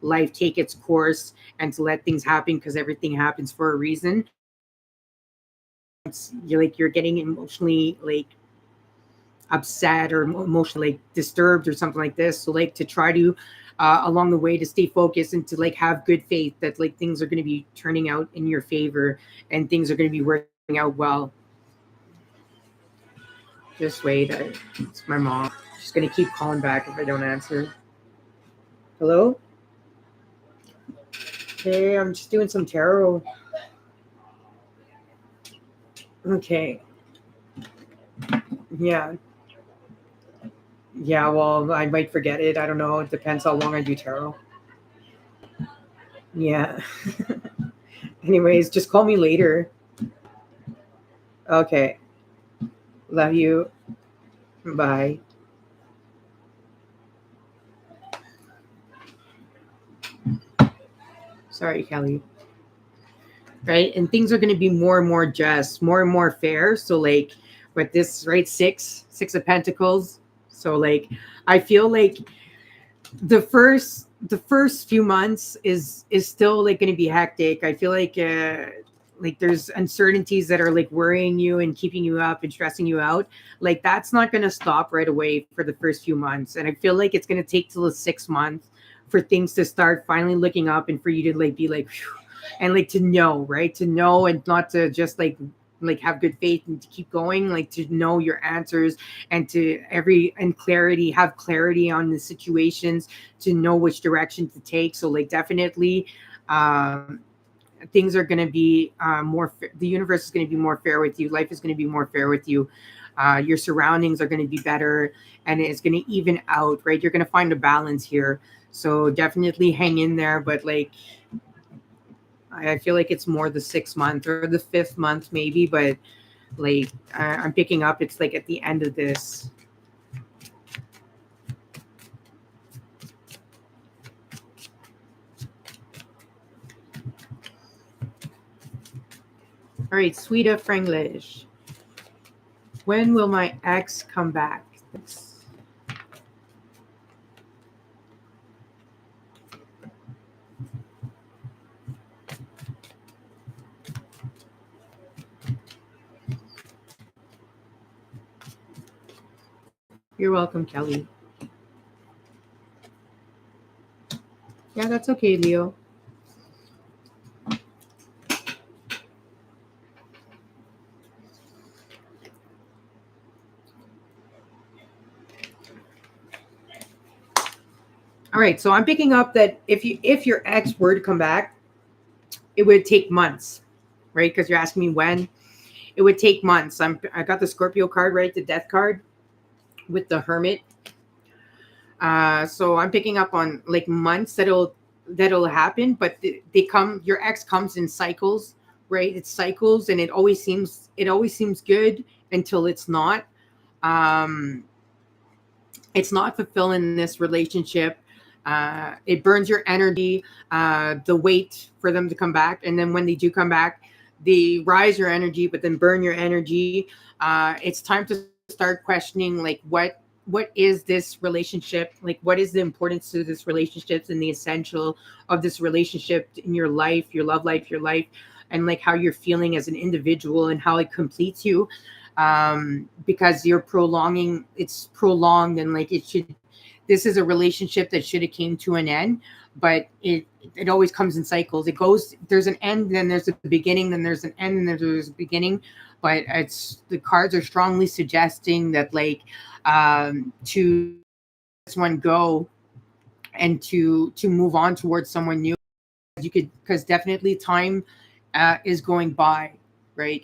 life take its course and to let things happen, because everything happens for a reason. You're getting emotionally like upset or emotionally like disturbed or something like this, so like to try to along the way to stay focused and to like have good faith that like things are going to be turning out in your favor and things are going to be working out well. Just wait, it's my mom. She's going to keep calling back if I don't answer. Hello. Hey, I'm just doing some tarot. Okay. Yeah. Yeah, well, I might forget it. I don't know. It depends how long I do tarot. Yeah. Anyways, just call me later. Okay. Love you. Bye. Sorry, Kelly. Right? And things are going to be more and more just, more and more fair. So, like, with this, right? Six of Pentacles. So, like, I feel like the first few months is still like going to be hectic. I feel like there's uncertainties that are like worrying you and keeping you up and stressing you out. Like that's not going to stop right away for the first few months, and I feel like it's going to take till the 6 months for things to start finally looking up and for you to like be like phew, and like to know, right, to know and not to just like have good faith and to keep going, like to know your answers and to every and clarity, have clarity on the situations, to know which direction to take. So like definitely um things are going to be the universe is going to be more fair with you, life is going to be more fair with you, your surroundings are going to be better, and it's going to even out, right? You're going to find a balance here. So definitely hang in there, but like I feel like it's more the 6 month or the 5th month maybe, but like I'm picking up it's like at the end of this. All right, Sweeta Franglish. When will my ex come back? You're welcome, Kelly. Yeah, that's okay, Leo. All right, so I'm picking up that if your ex were to come back, it would take months, right? Because you're asking me when. It would take months. I got the Scorpio card, right? The Death card with the Hermit. So I'm picking up on like months that'll happen, but they come. Your ex comes in cycles, right? It's cycles, and it always seems good until it's not. Um, it's not fulfilling this relationship. It burns your energy, the wait for them to come back, and then when they do come back, they rise your energy, but then burn your energy. It's time to start questioning, like what is this relationship? Like, what is the importance to this relationship and the essential of this relationship in your life, your life, and like how you're feeling as an individual and how it completes you, because you're prolonging it's prolonged, and like it should this is a relationship that should have came to an end, but it always comes in cycles. It goes, there's an end, then there's a beginning, then there's an end, and then there's a beginning. But it's the cards are strongly suggesting that like to this one go and to move on towards someone new. You could, because definitely time is going by, right?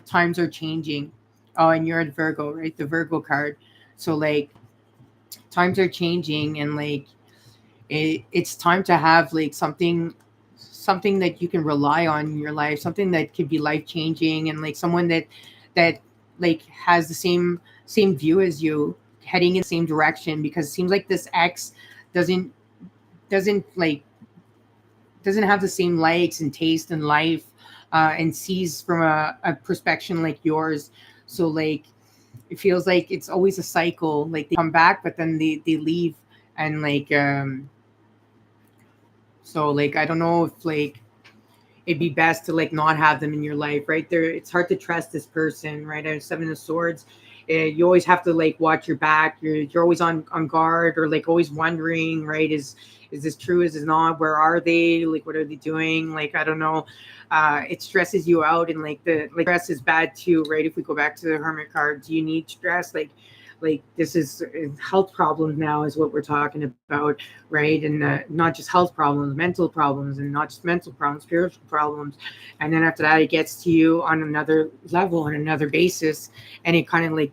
Times are changing. Oh, and you're at Virgo, right? The Virgo card. So like times are changing, and like it's time to have like something that you can rely on in your life, something that could be life changing, and like someone that like has the same view as you, heading in the same direction, because it seems like this ex doesn't doesn't like doesn't have the same likes and taste in life, and sees from a perspective like yours. So like it feels like it's always a cycle, like they come back but then they leave, and like so like I don't know if like it'd be best to like not have them in your life, right? There, it's hard to trust this person, right? I have 7 of Swords. You always have to like watch your back. You're always on guard, or like always wondering, right? Is this true? Is this not? Where are they? Like, what are they doing? Like, I don't know. It stresses you out, and like stress is bad too, right? If we go back to the Hermit card, do you need stress? Like this is health problems now is what we're talking about, right? And not just health problems, mental problems, and not just mental problems, spiritual problems. And then after that, it gets to you on another level, on another basis, and it kind of like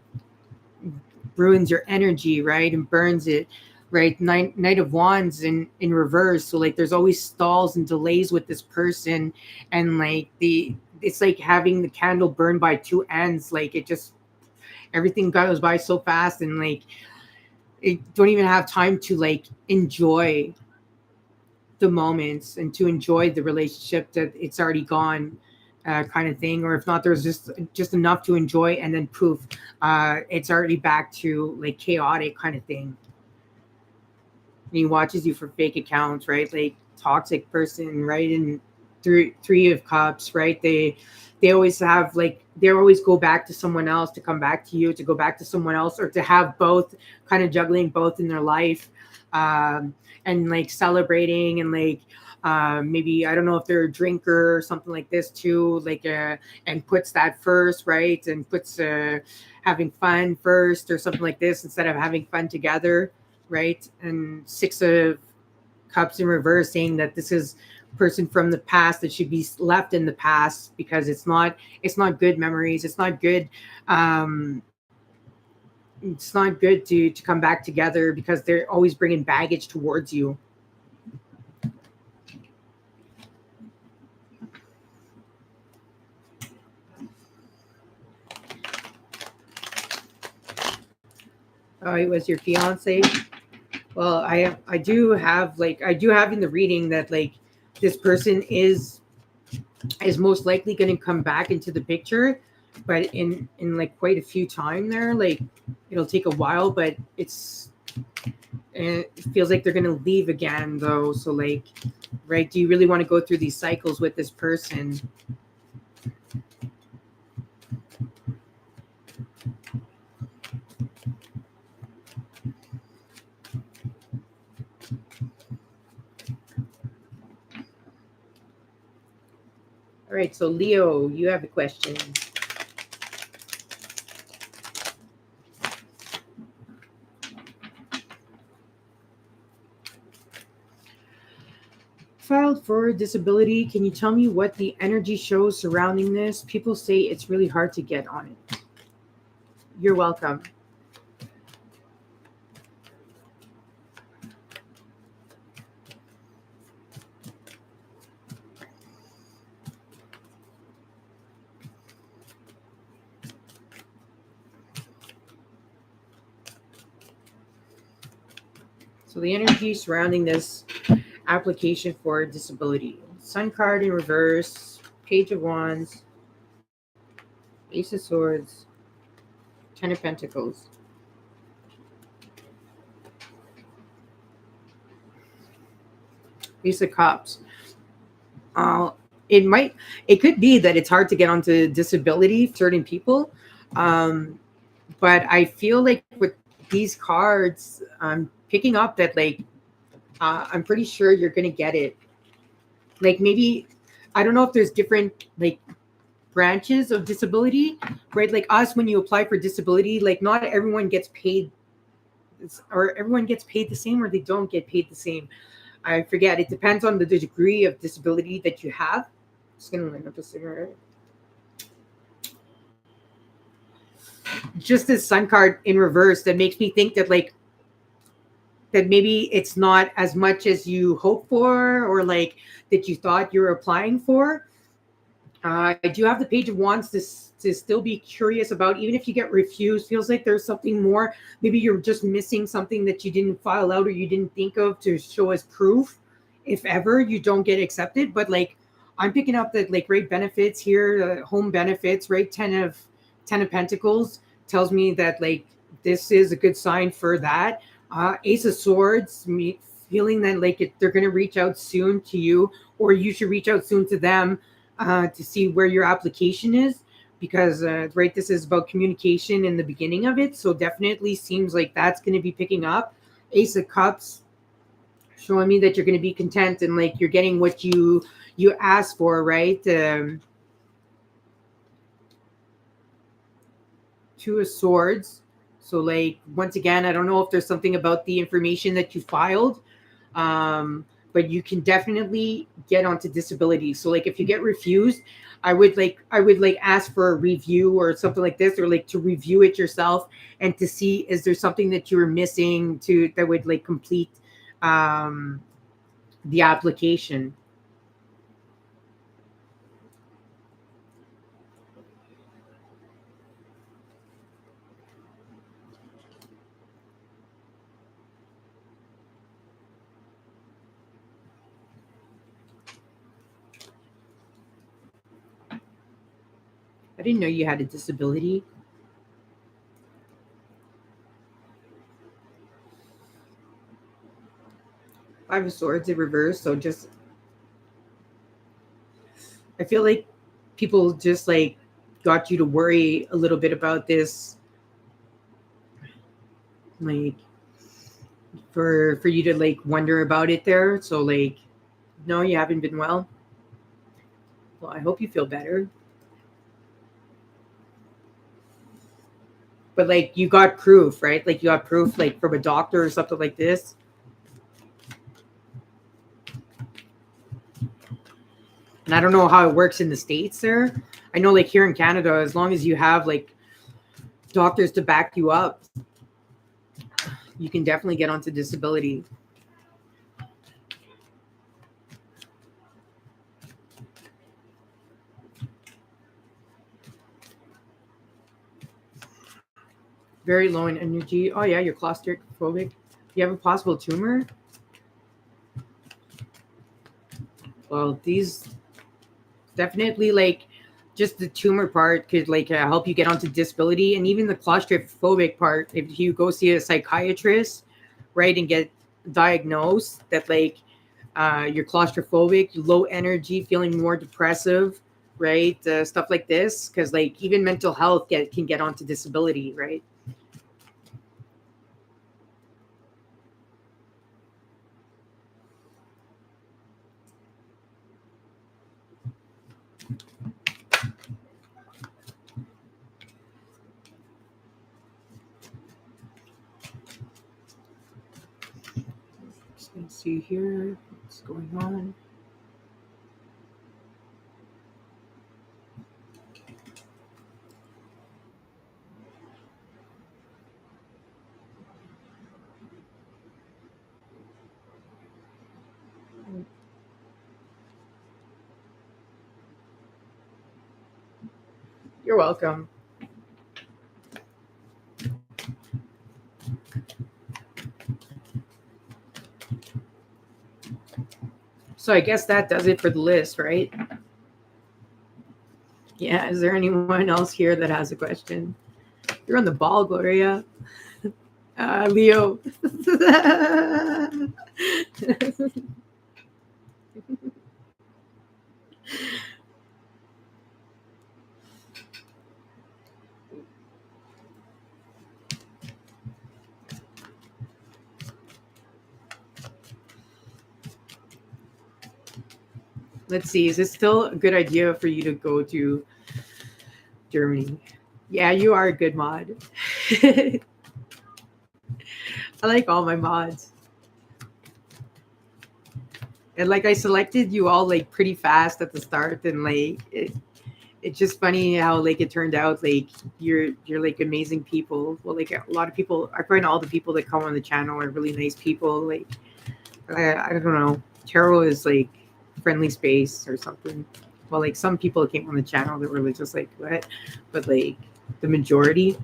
ruins your energy, right, and burns it, right? Knight of Wands in reverse. So like there's always stalls and delays with this person, and like the it's like having the candle burned by two ends. Like it just everything goes by so fast, and like it don't even have time to like enjoy the moments and to enjoy the relationship that it's already gone, kind of thing. Or if not, there's just enough to enjoy, and then poof, it's already back to like chaotic kind of thing. And he watches you for fake accounts, right? Like toxic person, right? And three of cups, right? They always have like they always go back to someone else to come back to you, to go back to someone else, or to have both, kind of juggling both in their life, and like celebrating, and like maybe I don't know if they're a drinker or something like this too, like and puts that first, right? And puts having fun first or something like this instead of having fun together, right? And Six of Cups in reverse, saying that this is person from the past that should be left in the past, because it's not good memories, um it's not good to come back together, because they're always bringing baggage towards you. Oh, it was your fiance. Well, I do have in the reading that like this person is most likely going to come back into the picture, but in like quite a few time there. Like it'll take a while, but it feels like they're going to leave again though. So like, right, do you really want to go through these cycles with this person? All right, so Leo, you have a question. Filed for disability. Can you tell me what the energy shows surrounding this? People say it's really hard to get on it. You're welcome. So the energy surrounding this application for disability. Sun card in reverse, Page of Wands, Ace of Swords, Ten of Pentacles. Ace of Cups. Uh, it could be that it's hard to get onto disability, certain people. But I feel like with these cards, I'm picking up that like I'm pretty sure you're gonna get it. Like maybe I don't know if there's different like branches of disability, right? Like us, when you apply for disability, like not everyone gets paid, or everyone gets paid the same, or they don't get paid the same. I forget. It depends on the degree of disability that you have. Just gonna line up a cigarette. Just this Sun card in reverse that makes me think that like that maybe it's not as much as you hope for, or like that you thought you were applying for. I do have the Page of Wands to still be curious about, even if you get refused. Feels like there's something more. Maybe you're just missing something that you didn't file out or you didn't think of to show as proof. If ever you don't get accepted, but like I'm picking up that like great benefits here, home benefits, right? Ten of Pentacles tells me that like this is a good sign for that. Ace of Swords, me feeling that like they're going to reach out soon to you, or you should reach out soon to them, to see where your application is, because right, this is about communication in the beginning of it. So definitely seems like that's going to be picking up. Ace of Cups showing me that you're going to be content, and like you're getting what you asked for, right? Two of Swords. So like once again, I don't know if there's something about the information that you filed, but you can definitely get onto disability. So like if you get refused, I would like ask for a review or something like this, or like to review it yourself and to see is there something that you were missing to that would like complete um, the application. I didn't know you had a disability. Five of Swords in reverse. So just I feel like people just like got you to worry a little bit about this, like for you to like wonder about it there. So like, no, you haven't been well. Well, I hope you feel better. But like you got proof, right? Like you got proof like from a doctor or something like this. And I don't know how it works in the States there. I know like here in Canada, as long as you have like doctors to back you up, you can definitely get onto disability. Very low in energy. Oh yeah, you're claustrophobic. You have a possible tumor. Well, these definitely like just the tumor part could like help you get onto disability, and even the claustrophobic part. If you go see a psychiatrist, right, and get diagnosed that like you're claustrophobic, low energy, feeling more depressive, right, stuff like this, because like even mental health can get onto disability, right? Just gonna see here what's going on. You're welcome. So I guess that does it for the list, right? Yeah. Is there anyone else here that has a question? You're on the ball, Gloria. Leo. Let's see. Is it still a good idea for you to go to Germany? Yeah, you are a good mod. I like all my mods. And like I selected you all like pretty fast at the start, and like it's just funny how like it turned out like you're like amazing people. Well, like a lot of people, I find all the people that come on the channel are really nice people. Like I don't know, tarot is like friendly space or something. Well, like some people came on the channel that were like just like what, but like the majority.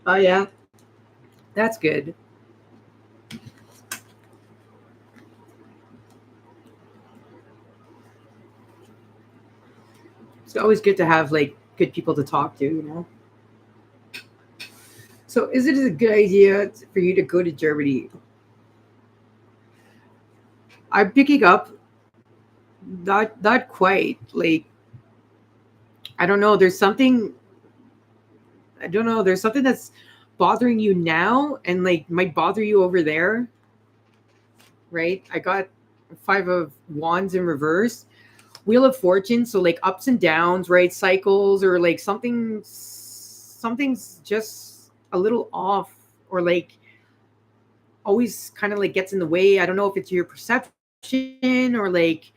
Oh yeah, that's good. It's always good to have like good people to talk to, you know. So, is it a good idea for you to go to Germany? I'm picking up not quite. Like, I don't know. There's something. I don't know. There's something that's bothering you now, and like might bother you over there, right? I got five of wands in reverse, wheel of fortune. So like ups and downs, right? Cycles, or like something's just a little off, or like always kind of like gets in the way. I don't know if it's your perception, or like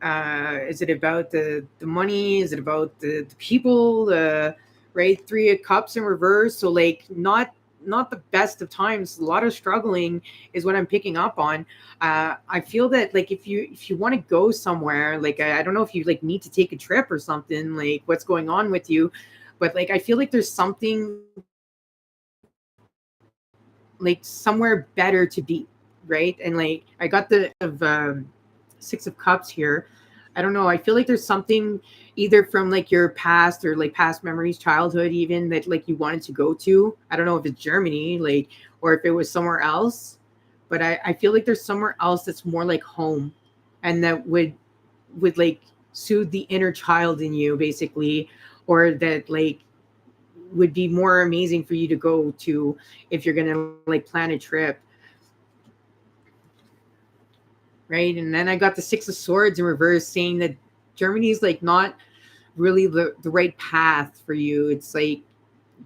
is it about the money? Is it about the people? The right, three of cups in reverse. So like not the best of times. A lot of struggling is what I'm picking up on. I feel that like if you want to go somewhere, like I don't know if you like need to take a trip or something, like what's going on with you, but like I feel like there's something like somewhere better to be, right? And like I got the of six of cups here. I don't know, I feel like there's something either from like your past, or like past memories, childhood even, that like you wanted to go to. I don't know if it's Germany, like, or if it was somewhere else, but I feel like there's somewhere else that's more like home, and that would like soothe the inner child in you basically, or that like would be more amazing for you to go to if you're gonna like plan a trip, right? And then I got the six of swords in reverse, saying that Germany's like not really the right path for you. It's like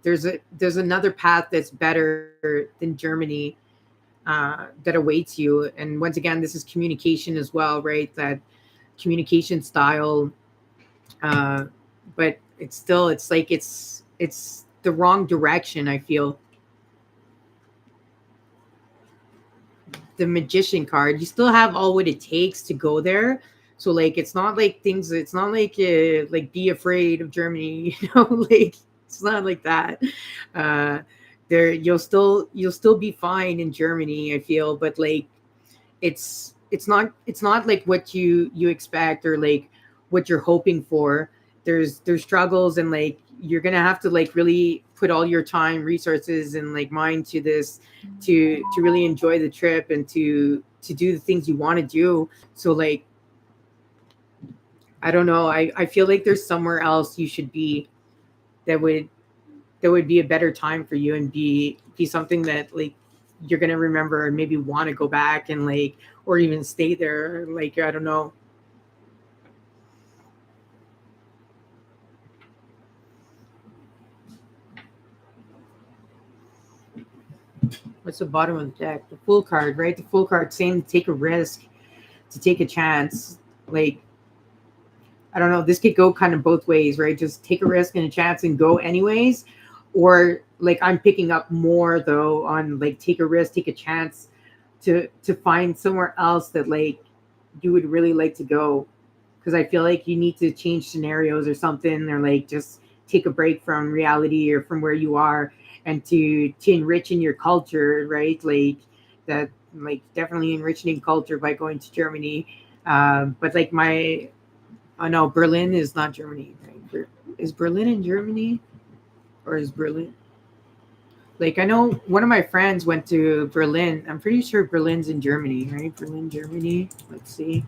there's another path that's better than Germany, that awaits you. And once again, this is communication as well, right? That communication style, uh, but it's still, it's like it's the wrong direction, I feel. The magician card, you still have all what it takes to go there. So like it's not like things, it's not like be afraid of Germany, you know, like it's not like that. uh there, you'll still be fine in Germany, I feel, but like it's not like what you expect, or like what you're hoping for. There's struggles, and like you're gonna have to like really put all your time, resources, and like mind to this, to really enjoy the trip, and to do the things you want to do. So like I don't know, I feel like there's somewhere else you should be, that would be a better time for you, and be something that like you're gonna remember, and maybe want to go back, and like, or even stay there, like I don't know. What's the bottom of the deck? The Fool card, right? The Fool card saying to take a risk, to take a chance. Like I don't know, this could go kind of both ways, right? Just take a risk and a chance and go anyways. Or like I'm picking up more though on like take a risk, take a chance, to find somewhere else that like you would really like to go. Because I feel like you need to change scenarios or something, or like just take a break from reality, or from where you are, and to enrich in your culture, right? Like that, like definitely enriching culture by going to Germany. But like my, oh no, Berlin is not Germany, right? Is Berlin in Germany, or is Berlin? Like I know one of my friends went to Berlin. I'm pretty sure Berlin's in Germany, right? Berlin, Germany. Let's see.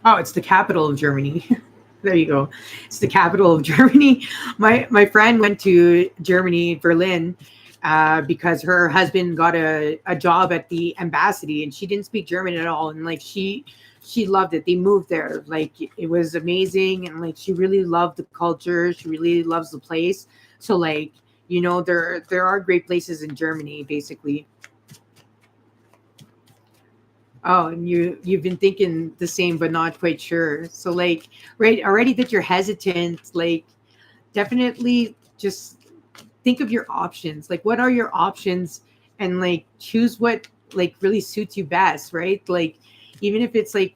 Oh, it's the capital of Germany. There you go. It's the capital of Germany. My friend went to Germany, Berlin, because her husband got a job at the embassy, and she didn't speak German at all. And like she loved it. They moved there. Like it was amazing, and like she really loved the culture. She really loves the place. So like, there are great places in Germany, basically. Oh, and you've been thinking the same, but not quite sure. So like, right, already that you're hesitant, like definitely just think of your options. Like, what are your options, and like choose what like really suits you best, right? Like, even if it's like,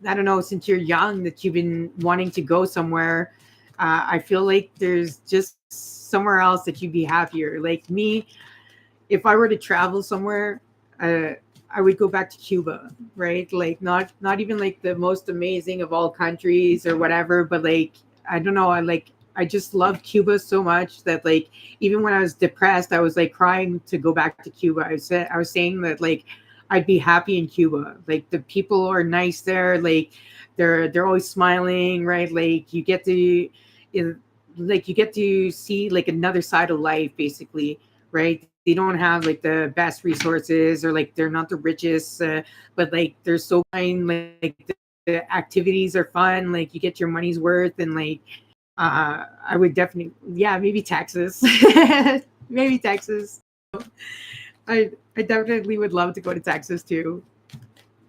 I don't know, since you're young that you've been wanting to go somewhere, I feel like there's just somewhere else that you'd be happier. Like me, if I were to travel somewhere, uh, I would go back to Cuba, right? Like not even like the most amazing of all countries or whatever, but like I don't know, I just love Cuba so much that like even when I was depressed, I was like crying to go back to Cuba. I was saying that like I'd be happy in Cuba. Like the people are nice there, like they're always smiling, right? Like in, you get to see like another side of life basically, right? They don't have like the best resources or like they're not the richest, but like they're so fine. Like the activities are fun. Like you get your money's worth, and like I would definitely, yeah, maybe Texas, maybe Texas. I definitely would love to go to Texas too.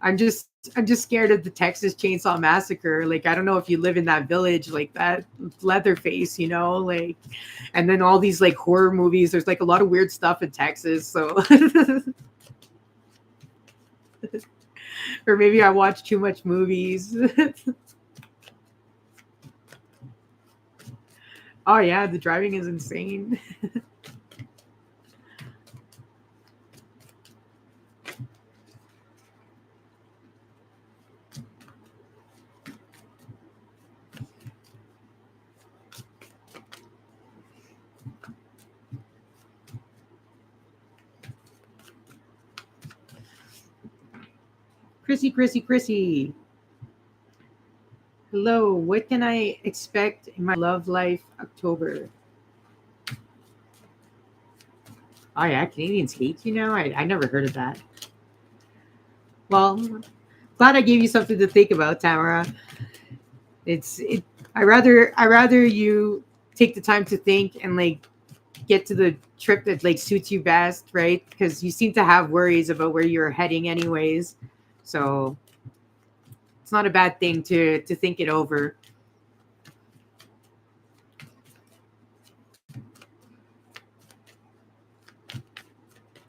I'm just I'm just scared of the Texas Chainsaw Massacre. Like I don't know if you live in that village like that, Leatherface, like, and then all these like horror movies. There's like a lot of weird stuff in Texas, so or maybe I watch too much movies. Oh yeah, the driving is insane. Chrissy, Chrissy, Chrissy. Hello, what can I expect in my love life October? Oh yeah, Canadians hate you now? I never heard of that. Well, glad I gave you something to think about, Tamara. It's it. I rather you take the time to think and like get to the trip that like suits you best, right? Because you seem to have worries about where you're heading, anyways. So it's not a bad thing to think it over.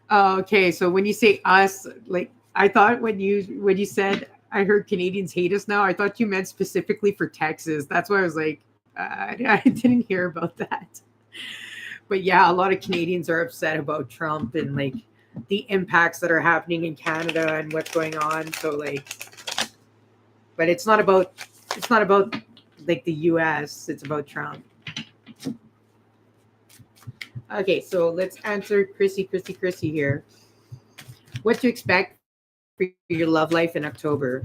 Oh, okay, so when you say us, like I thought when you said I heard Canadians hate us now, I thought you meant specifically for Texas. That's why I was like, I didn't hear about that. But yeah, a lot of Canadians are upset about Trump and like the impacts that are happening in Canada and what's going on. So like, but it's not about like the U.S. It's about Trump. Okay, so let's answer Chrissy, Chrissy, Chrissy here. What to expect for your love life in October?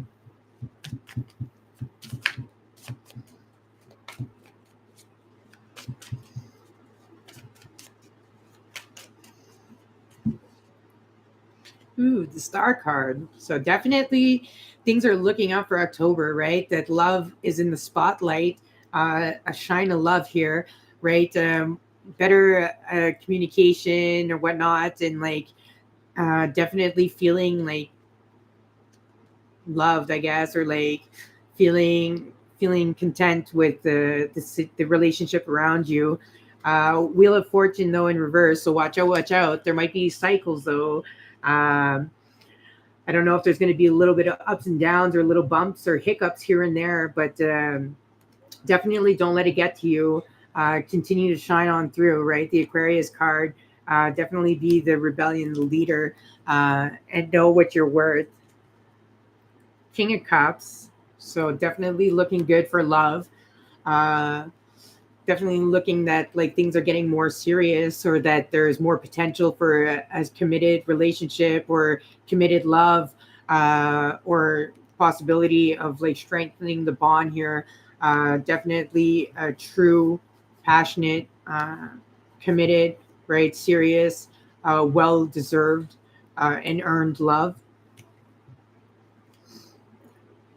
Ooh, the star card. So definitely things are looking up for October, right? That love is in the spotlight, a shine of love here, right? Better communication or whatnot, and like definitely feeling like loved, I guess, or like feeling content with the relationship around you. Wheel of Fortune though in reverse, so watch out, watch out. There might be cycles though. Um, I don't know if there's going to be a little bit of ups and downs or little bumps or hiccups here and there, but definitely don't let it get to you. Continue to shine on through, right? The Aquarius card. Definitely be the rebellion leader and know what you're worth. King of Cups. So definitely looking good for love. Uh, Definitely looking that like things are getting more serious or that there's more potential for a committed relationship or committed love or possibility of like strengthening the bond here. Definitely a true, passionate, committed, right, serious, well deserved and earned love.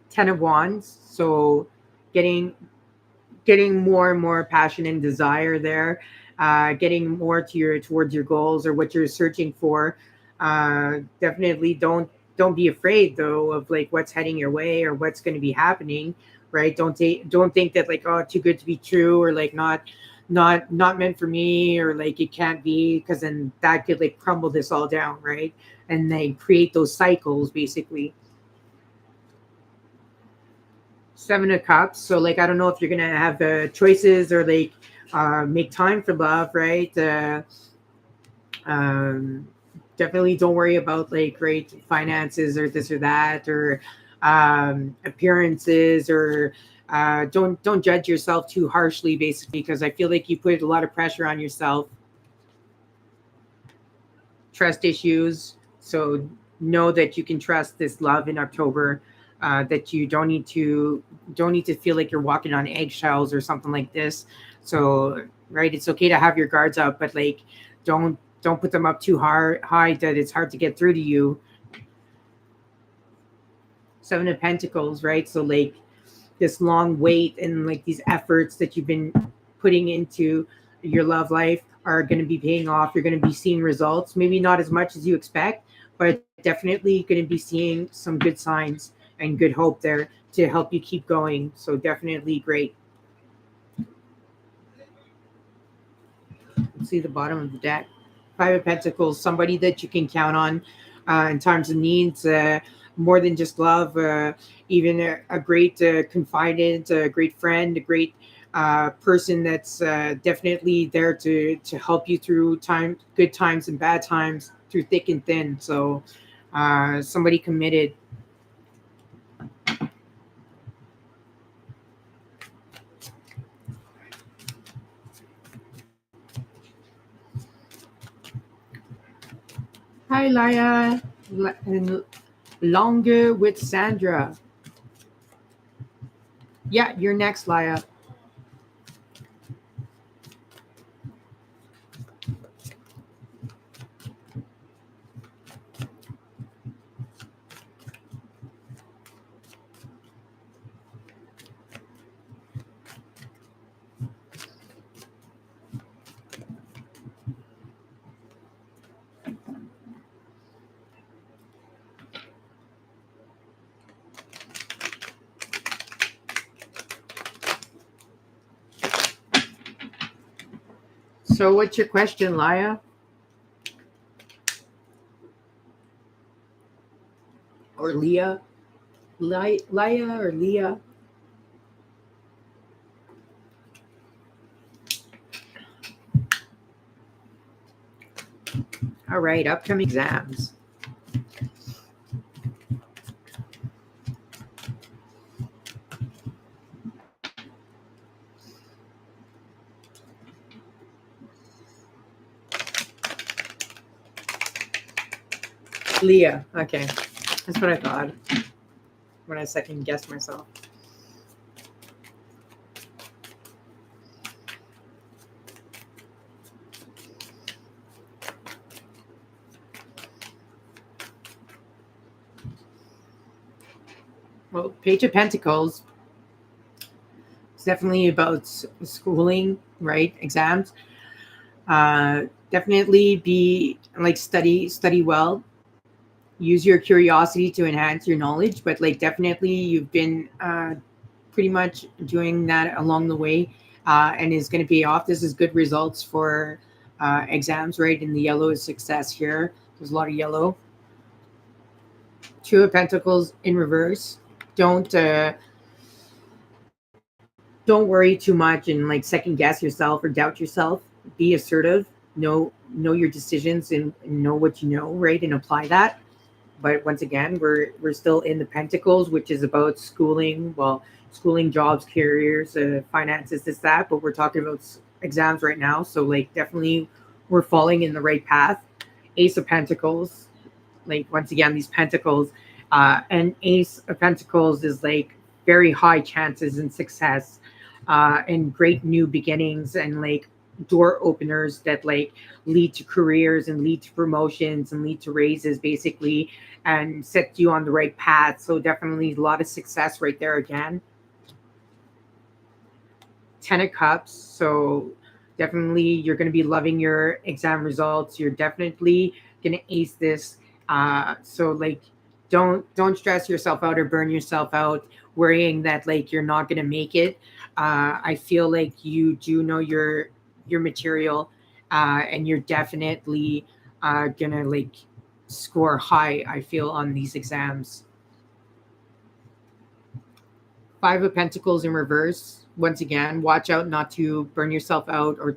10 of Wands. So getting getting more and more passion and desire there, getting more towards your goals or what you're searching for. Definitely don't be afraid though of like what's heading your way or what's going to be happening. Right? Don't think that like oh too good to be true or like not meant for me or like it can't be because then that could like crumble this all down, right? And they create those cycles basically. 7 of Cups. So like I don't know if you're gonna have the choices or like make time for love, right? Definitely don't worry about like great finances or this or that or appearances or don't judge yourself too harshly basically because I feel like you put a lot of pressure on yourself. Trust issues, so know that you can trust this love in October, that you don't need to feel like you're walking on eggshells or something like this. So right, it's okay to have your guards up, but like don't put them up too high that it's hard to get through to you. Seven of Pentacles, right? So like this long wait and like these efforts that you've been putting into your love life are going to be paying off. You're going to be seeing results, maybe not as much as you expect, but definitely going to be seeing some good signs and good hope there to help you keep going. So definitely great. Let's see the bottom of the deck. Five of Pentacles, somebody that you can count on in times of needs, more than just love, even a great confidant, a great friend, a great person that's definitely there to help you through good times and bad times, through thick and thin. So somebody committed. Hi, Laya. And longer with Sandra. Yeah, you're next, Laya. So, what's your question, Laya? Or Leah? Laya or Leah? All right, upcoming exams. Leah. Okay, that's what I thought when I second guessed myself. Well, Page of Pentacles. It's definitely about schooling, right? Exams. Definitely be like study well. Use your curiosity to enhance your knowledge, but like definitely you've been pretty much doing that along the way, and is going to pay off. This is good results for exams, right? And the yellow is success here. There's a lot of yellow. Two of Pentacles in reverse. Don't worry too much and like second guess yourself or doubt yourself. Be assertive. Know your decisions and know what you know, right? And apply that. But once again, we're still in the Pentacles, which is about schooling. Well, schooling, jobs, careers, finances, this that. But we're talking about exams right now, so like definitely we're falling in the right path. Ace of Pentacles, like once again these Pentacles, and Ace of Pentacles is like very high chances and success, and great new beginnings and like door openers that like lead to careers and lead to promotions and lead to raises basically and set you on the right path. So definitely a lot of success right there again. Ten of Cups. So definitely you're going to be loving your exam results. You're definitely going to ace this. So like don't stress yourself out or burn yourself out worrying that like you're not going to make it. I feel like you do know your material, and you're definitely gonna like score high. I feel on these exams. Five of Pentacles in reverse. Once again, watch out not to burn yourself out or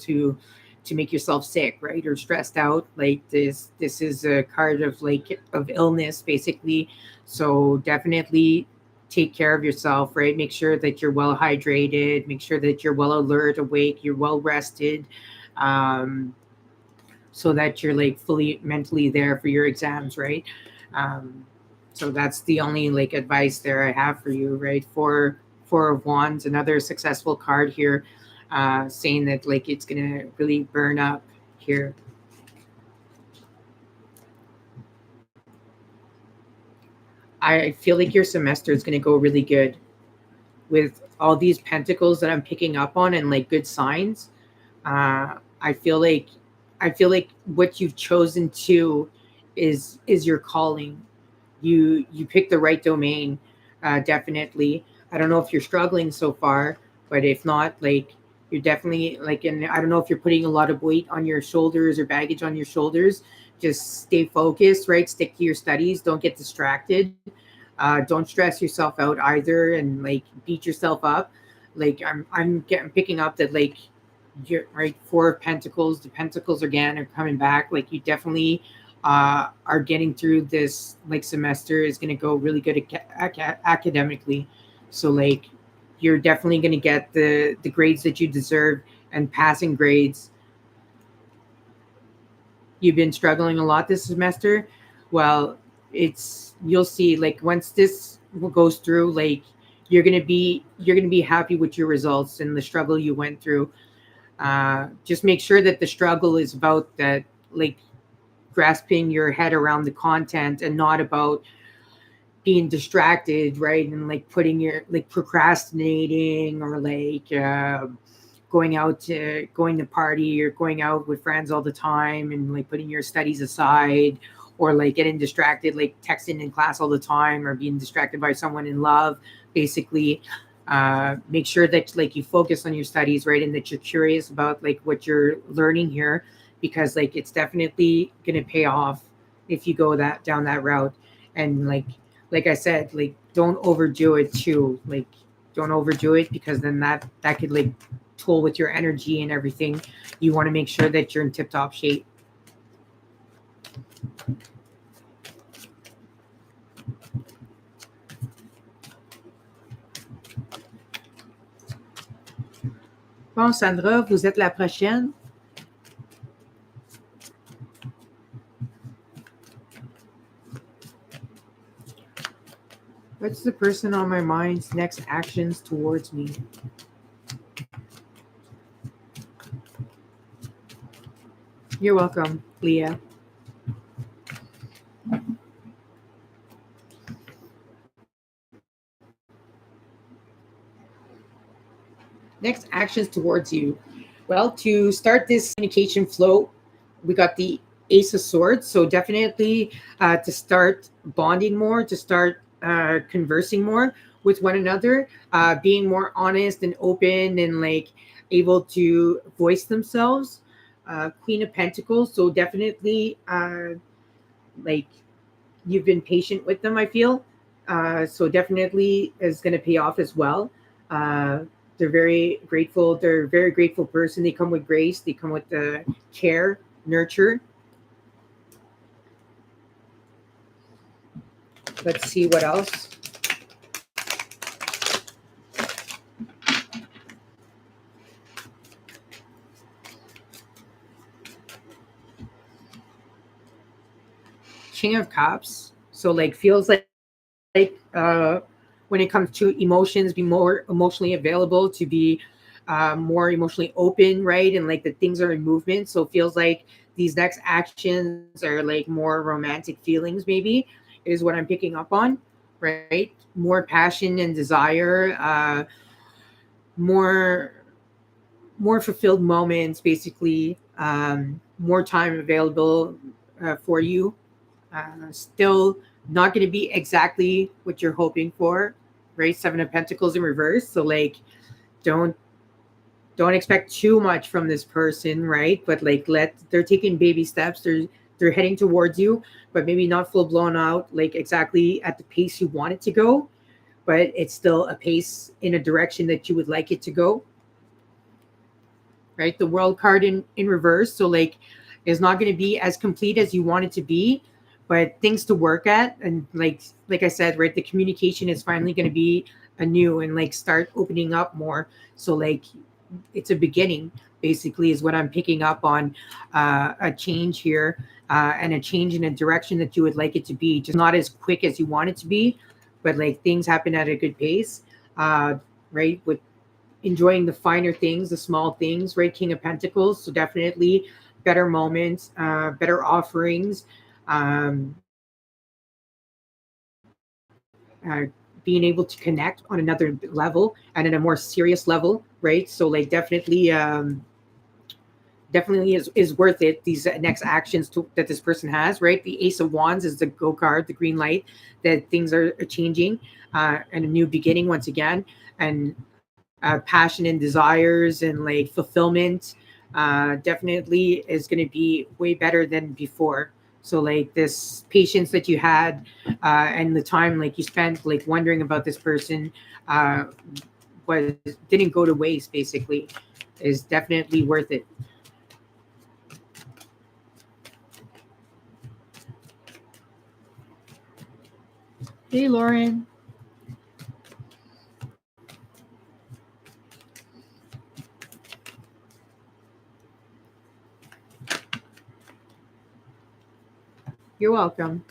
to make yourself sick, right, or stressed out. Like this is a card of like of illness basically. So definitely take care of yourself, right? Make sure that you're well hydrated, make sure that you're well alert, awake, you're well rested, um, so that you're like fully mentally there for your exams, right? um, so that's the only like advice there I have for you, right? Four of Wands, another successful card here, saying that like it's gonna really burn up here. I feel like your semester is gonna go really good with all these pentacles that I'm picking up on and like good signs. I feel like what you've chosen to is your calling. You picked the right domain, definitely. I don't know if you're struggling so far, but if not, like you're definitely like, and I don't know if you're putting a lot of weight on your shoulders or baggage on your shoulders. Just stay focused, right? Stick to your studies. Don't get distracted. Don't stress yourself out either, and like beat yourself up. Like I'm getting picking up that like you're right. Four of Pentacles. The Pentacles again are coming back. Like you definitely are getting through this like semester is going to go really good academically. So like you're definitely going to get the grades that you deserve and passing grades. You've been struggling a lot this semester. Well, it's you'll see like once this goes through, like you're gonna be happy with your results and the struggle you went through. Just make sure that the struggle is about that, like grasping your head around the content and not about being distracted, right? And like putting your like procrastinating or like going to party or going out with friends all the time and like putting your studies aside, or like getting distracted like texting in class all the time or being distracted by someone in love basically. Make sure that like you focus on your studies, right, and that you're curious about like what you're learning here, because like it's definitely going to pay off if you go that down that route. And like I said, like don't overdo it too. Like don't overdo it, because then that could like toll with your energy and everything. You want to make sure that you're in tip top shape. Bon, Sandra, vous êtes la prochaine. What's the person on my mind's next actions towards me? You're welcome, Leah. Next actions towards you. Well, to start this communication flow, we got the Ace of Swords. So definitely to start bonding more, to start conversing more with one another, being more honest and open and like able to voice themselves. Queen of Pentacles. So definitely like you've been patient with them, I feel. So definitely is going to pay off as well. Uh, they're very grateful. They're a very grateful person. They come with grace. They come with the care, nurture. Let's see what else. King of Cups. So like feels like when it comes to emotions, be more emotionally available, to be more emotionally open, right? And like the things are in movement. So it feels like these next actions are like more romantic feelings, maybe, is what I'm picking up on, right? More passion and desire, more fulfilled moments, basically, more time available for you. Still not going to be exactly what you're hoping for, right? Seven of Pentacles in reverse. So like, don't expect too much from this person, right? But like, they're taking baby steps. They're heading towards you, but maybe not full blown out, like exactly at the pace you want it to go. But it's still a pace in a direction that you would like it to go. right? The world card in reverse. So like it's not going to be as complete as you want it to be, but things to work at. And like I said, right, the communication is finally going to be anew and like start opening up more. So like it's a beginning basically is what I'm picking up on, a change here, and a change in a direction that you would like it to be, just not as quick as you want it to be, but like things happen at a good pace, uh, right, with enjoying the finer things, the small things, right? King of Pentacles. So definitely better moments, better offerings, um, uh, being able to connect on another level and in a more serious level, right? So like definitely is worth it. These next actions that this person has, right? The Ace of Wands is the go card, the green light that things are changing, and a new beginning once again, and passion and desires and like fulfillment, definitely is going to be way better than before. So like this patience that you had, and the time like you spent like wondering about this person, uh, was didn't go to waste basically, is definitely worth it.
Hey, Lauren.
You're welcome.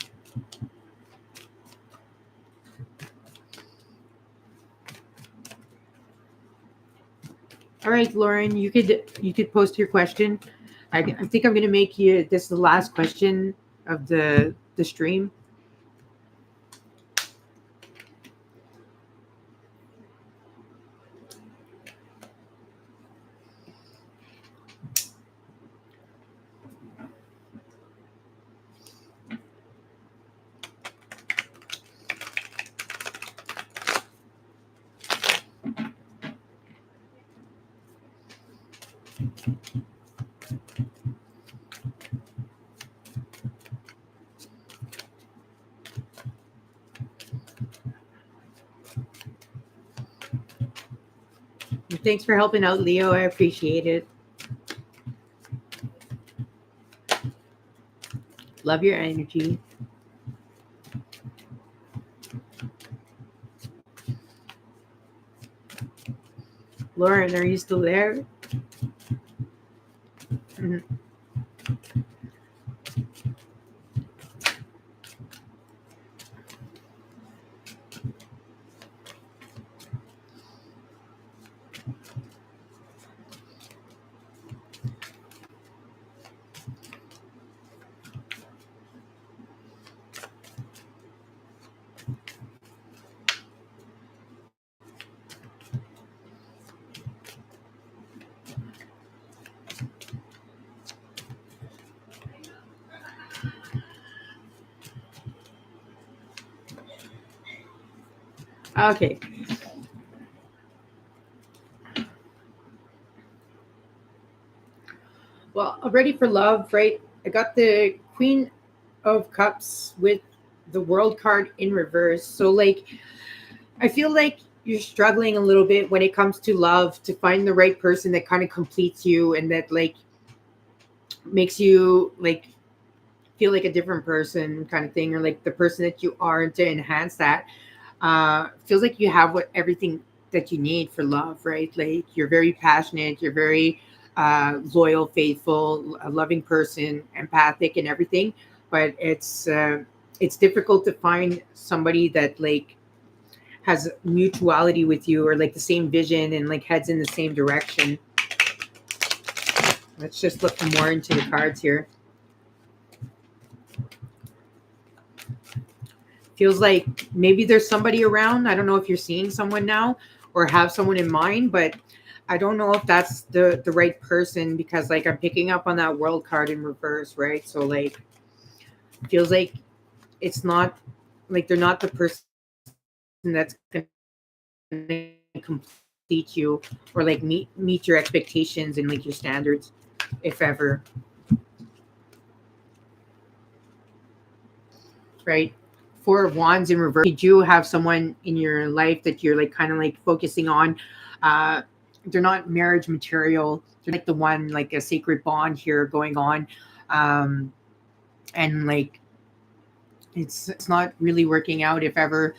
All right, Lauren, you could post your question. I think I'm gonna make you this the last question of the stream. Thanks for helping out, Leo. I appreciate it. Love your energy. Lauren, are you still there? Mhm. Okay. Well, ready for love, right? I got the Queen of Cups with the World card in reverse. So, like, I feel like you're struggling a little bit when it comes to love to find the right person that kind of completes you and that, like, makes you, like, feel like a different person kind of thing, or like the person that you are to enhance that. Feels like you have what everything that you need for love, right? Like you're very passionate, you're very loyal, faithful, a loving person, empathic, and everything. But it's difficult to find somebody that like has mutuality with you or like the same vision and like heads in the same direction. Let's just look more into the cards here. Feels like maybe there's somebody around. I don't know if you're seeing someone now or have someone in mind, but I don't know if that's the right person because like I'm picking up on that world card in reverse, right? So like feels like it's not like they're not the person that's going to complete you or like meet your expectations and like your standards, if ever, right? Four of Wands in reverse. You do have someone in your life that you're like kind of like focusing on, uh, they're not marriage material. They're like the one, like a sacred bond here going on. Um, and like it's not really working out. If ever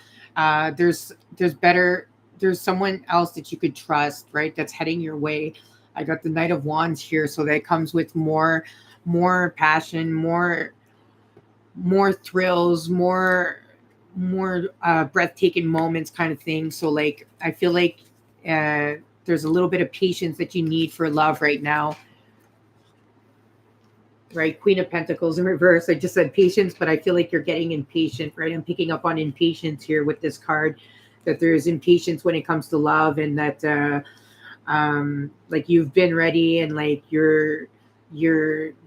there's better, there's someone else that you could trust, right, that's heading your way. I got the Knight of Wands here, so that comes with more passion, more thrills, more breathtaking moments kind of thing. So like I feel like uh there's a little bit of patience that you need for love right now, right? Queen of Pentacles in reverse. I just said patience, but I feel like you're getting impatient, right? I'm picking up on impatience here with this card, that there's impatience when it comes to love, and that like you've been ready, and like you're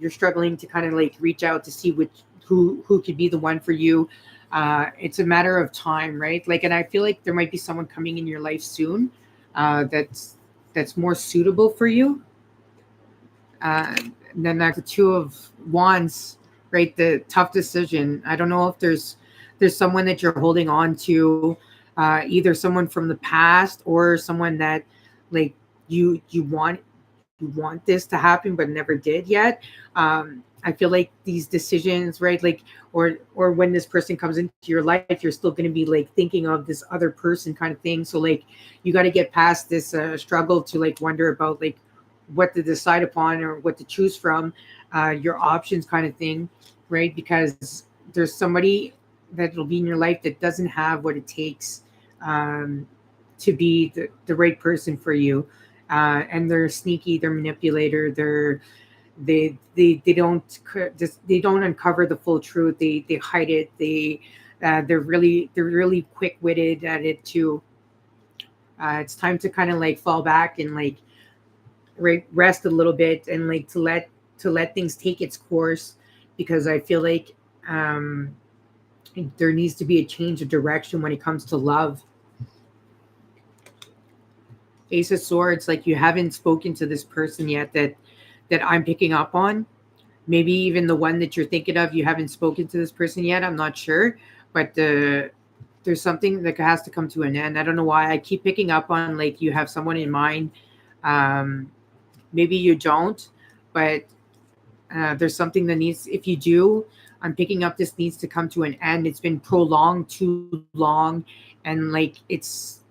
struggling to kind of like reach out to see which who could be the one for you. It's a matter of time, right? Like, and I feel like there might be someone coming in your life soon that's more suitable for you. And then that's the Two of Wands, right? The tough decision. I don't know if there's someone that you're holding on to, either someone from the past or someone that like you want this to happen but never did yet. I feel like these decisions, right? Like, or when this person comes into your life, you're still going to be like thinking of this other person kind of thing. So like you got to get past this struggle to like wonder about like what to decide upon or what to choose from, your options kind of thing, right? Because there's somebody that will be in your life that doesn't have what it takes um, to be the right person for you. And they're sneaky, they're manipulator, they don't uncover the full truth. They hide it. They're really quick witted at it too. It's time to kind of like fall back and like rest a little bit, and like to let things take its course, because I feel like um, there needs to be a change of direction when it comes to love. Ace of Swords, like you haven't spoken to this person yet that I'm picking up on. Maybe even the one that you're thinking of, you haven't spoken to this person yet. I'm not sure, but there's something that has to come to an end. I don't know why I keep picking up on like you have someone in mind. Um, Maybe you don't, but there's something that needs. If you do, I'm picking up this needs to come to an end. It's been prolonged too long, and like it's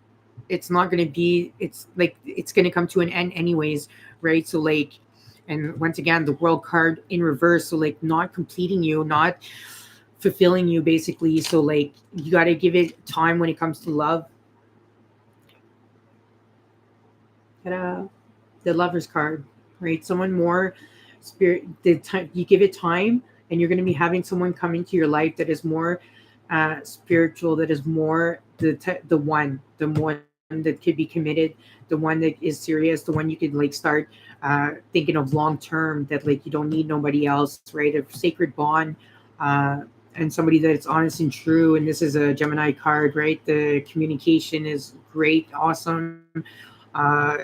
not going to be. It's like it's going to come to an end anyways, right? So like, and once again, the World card in reverse. So like, not completing you, not fulfilling you, basically. So like, you got to give it time when it comes to love. Ta-da. The Lovers card, right? Someone more spirit. The time you give it time, and you're going to be having someone come into your life that is more spiritual, that is more the one that could be committed, the one that is serious, the one you could like start thinking of long term. That like you don't need nobody else, right? A sacred bond. Uh, and somebody that's honest and true. And this is a Gemini card, right? The communication is great, awesome. Uh,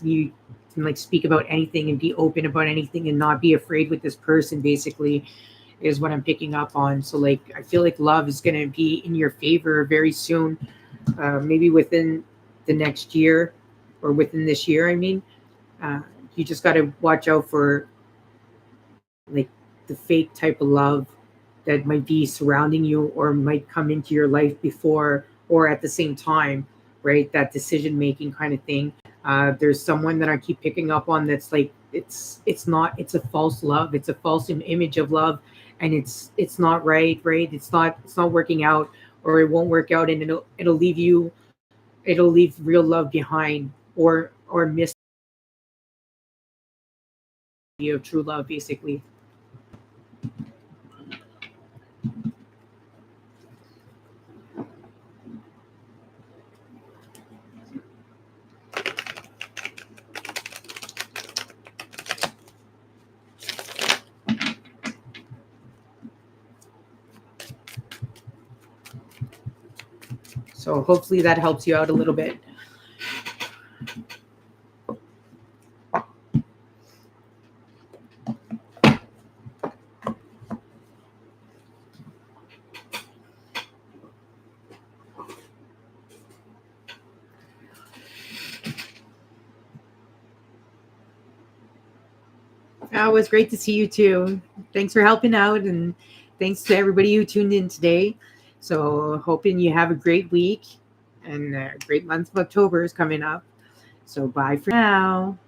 you can like speak about anything and be open about anything and not be afraid with this person, basically, is what I'm picking up on. So like I feel like love is going to be in your favor very soon, maybe within the next year, or within this year, I mean. uh, you just got to watch out for like the fake type of love that might be surrounding you or might come into your life before or at the same time, right? That decision making kind of thing. There's someone that I keep picking up on that's like it's a false love. It's a false image of love, and it's not right. It's not working out, or it won't work out, and it'll leave real love behind, or miss you of true love, basically. So hopefully that helps you out a little bit. Yeah, it was great to see you too. Thanks for helping out, and thanks to everybody who tuned in today. So, hoping you have a great week, and a great month of October is coming up. So, bye for now.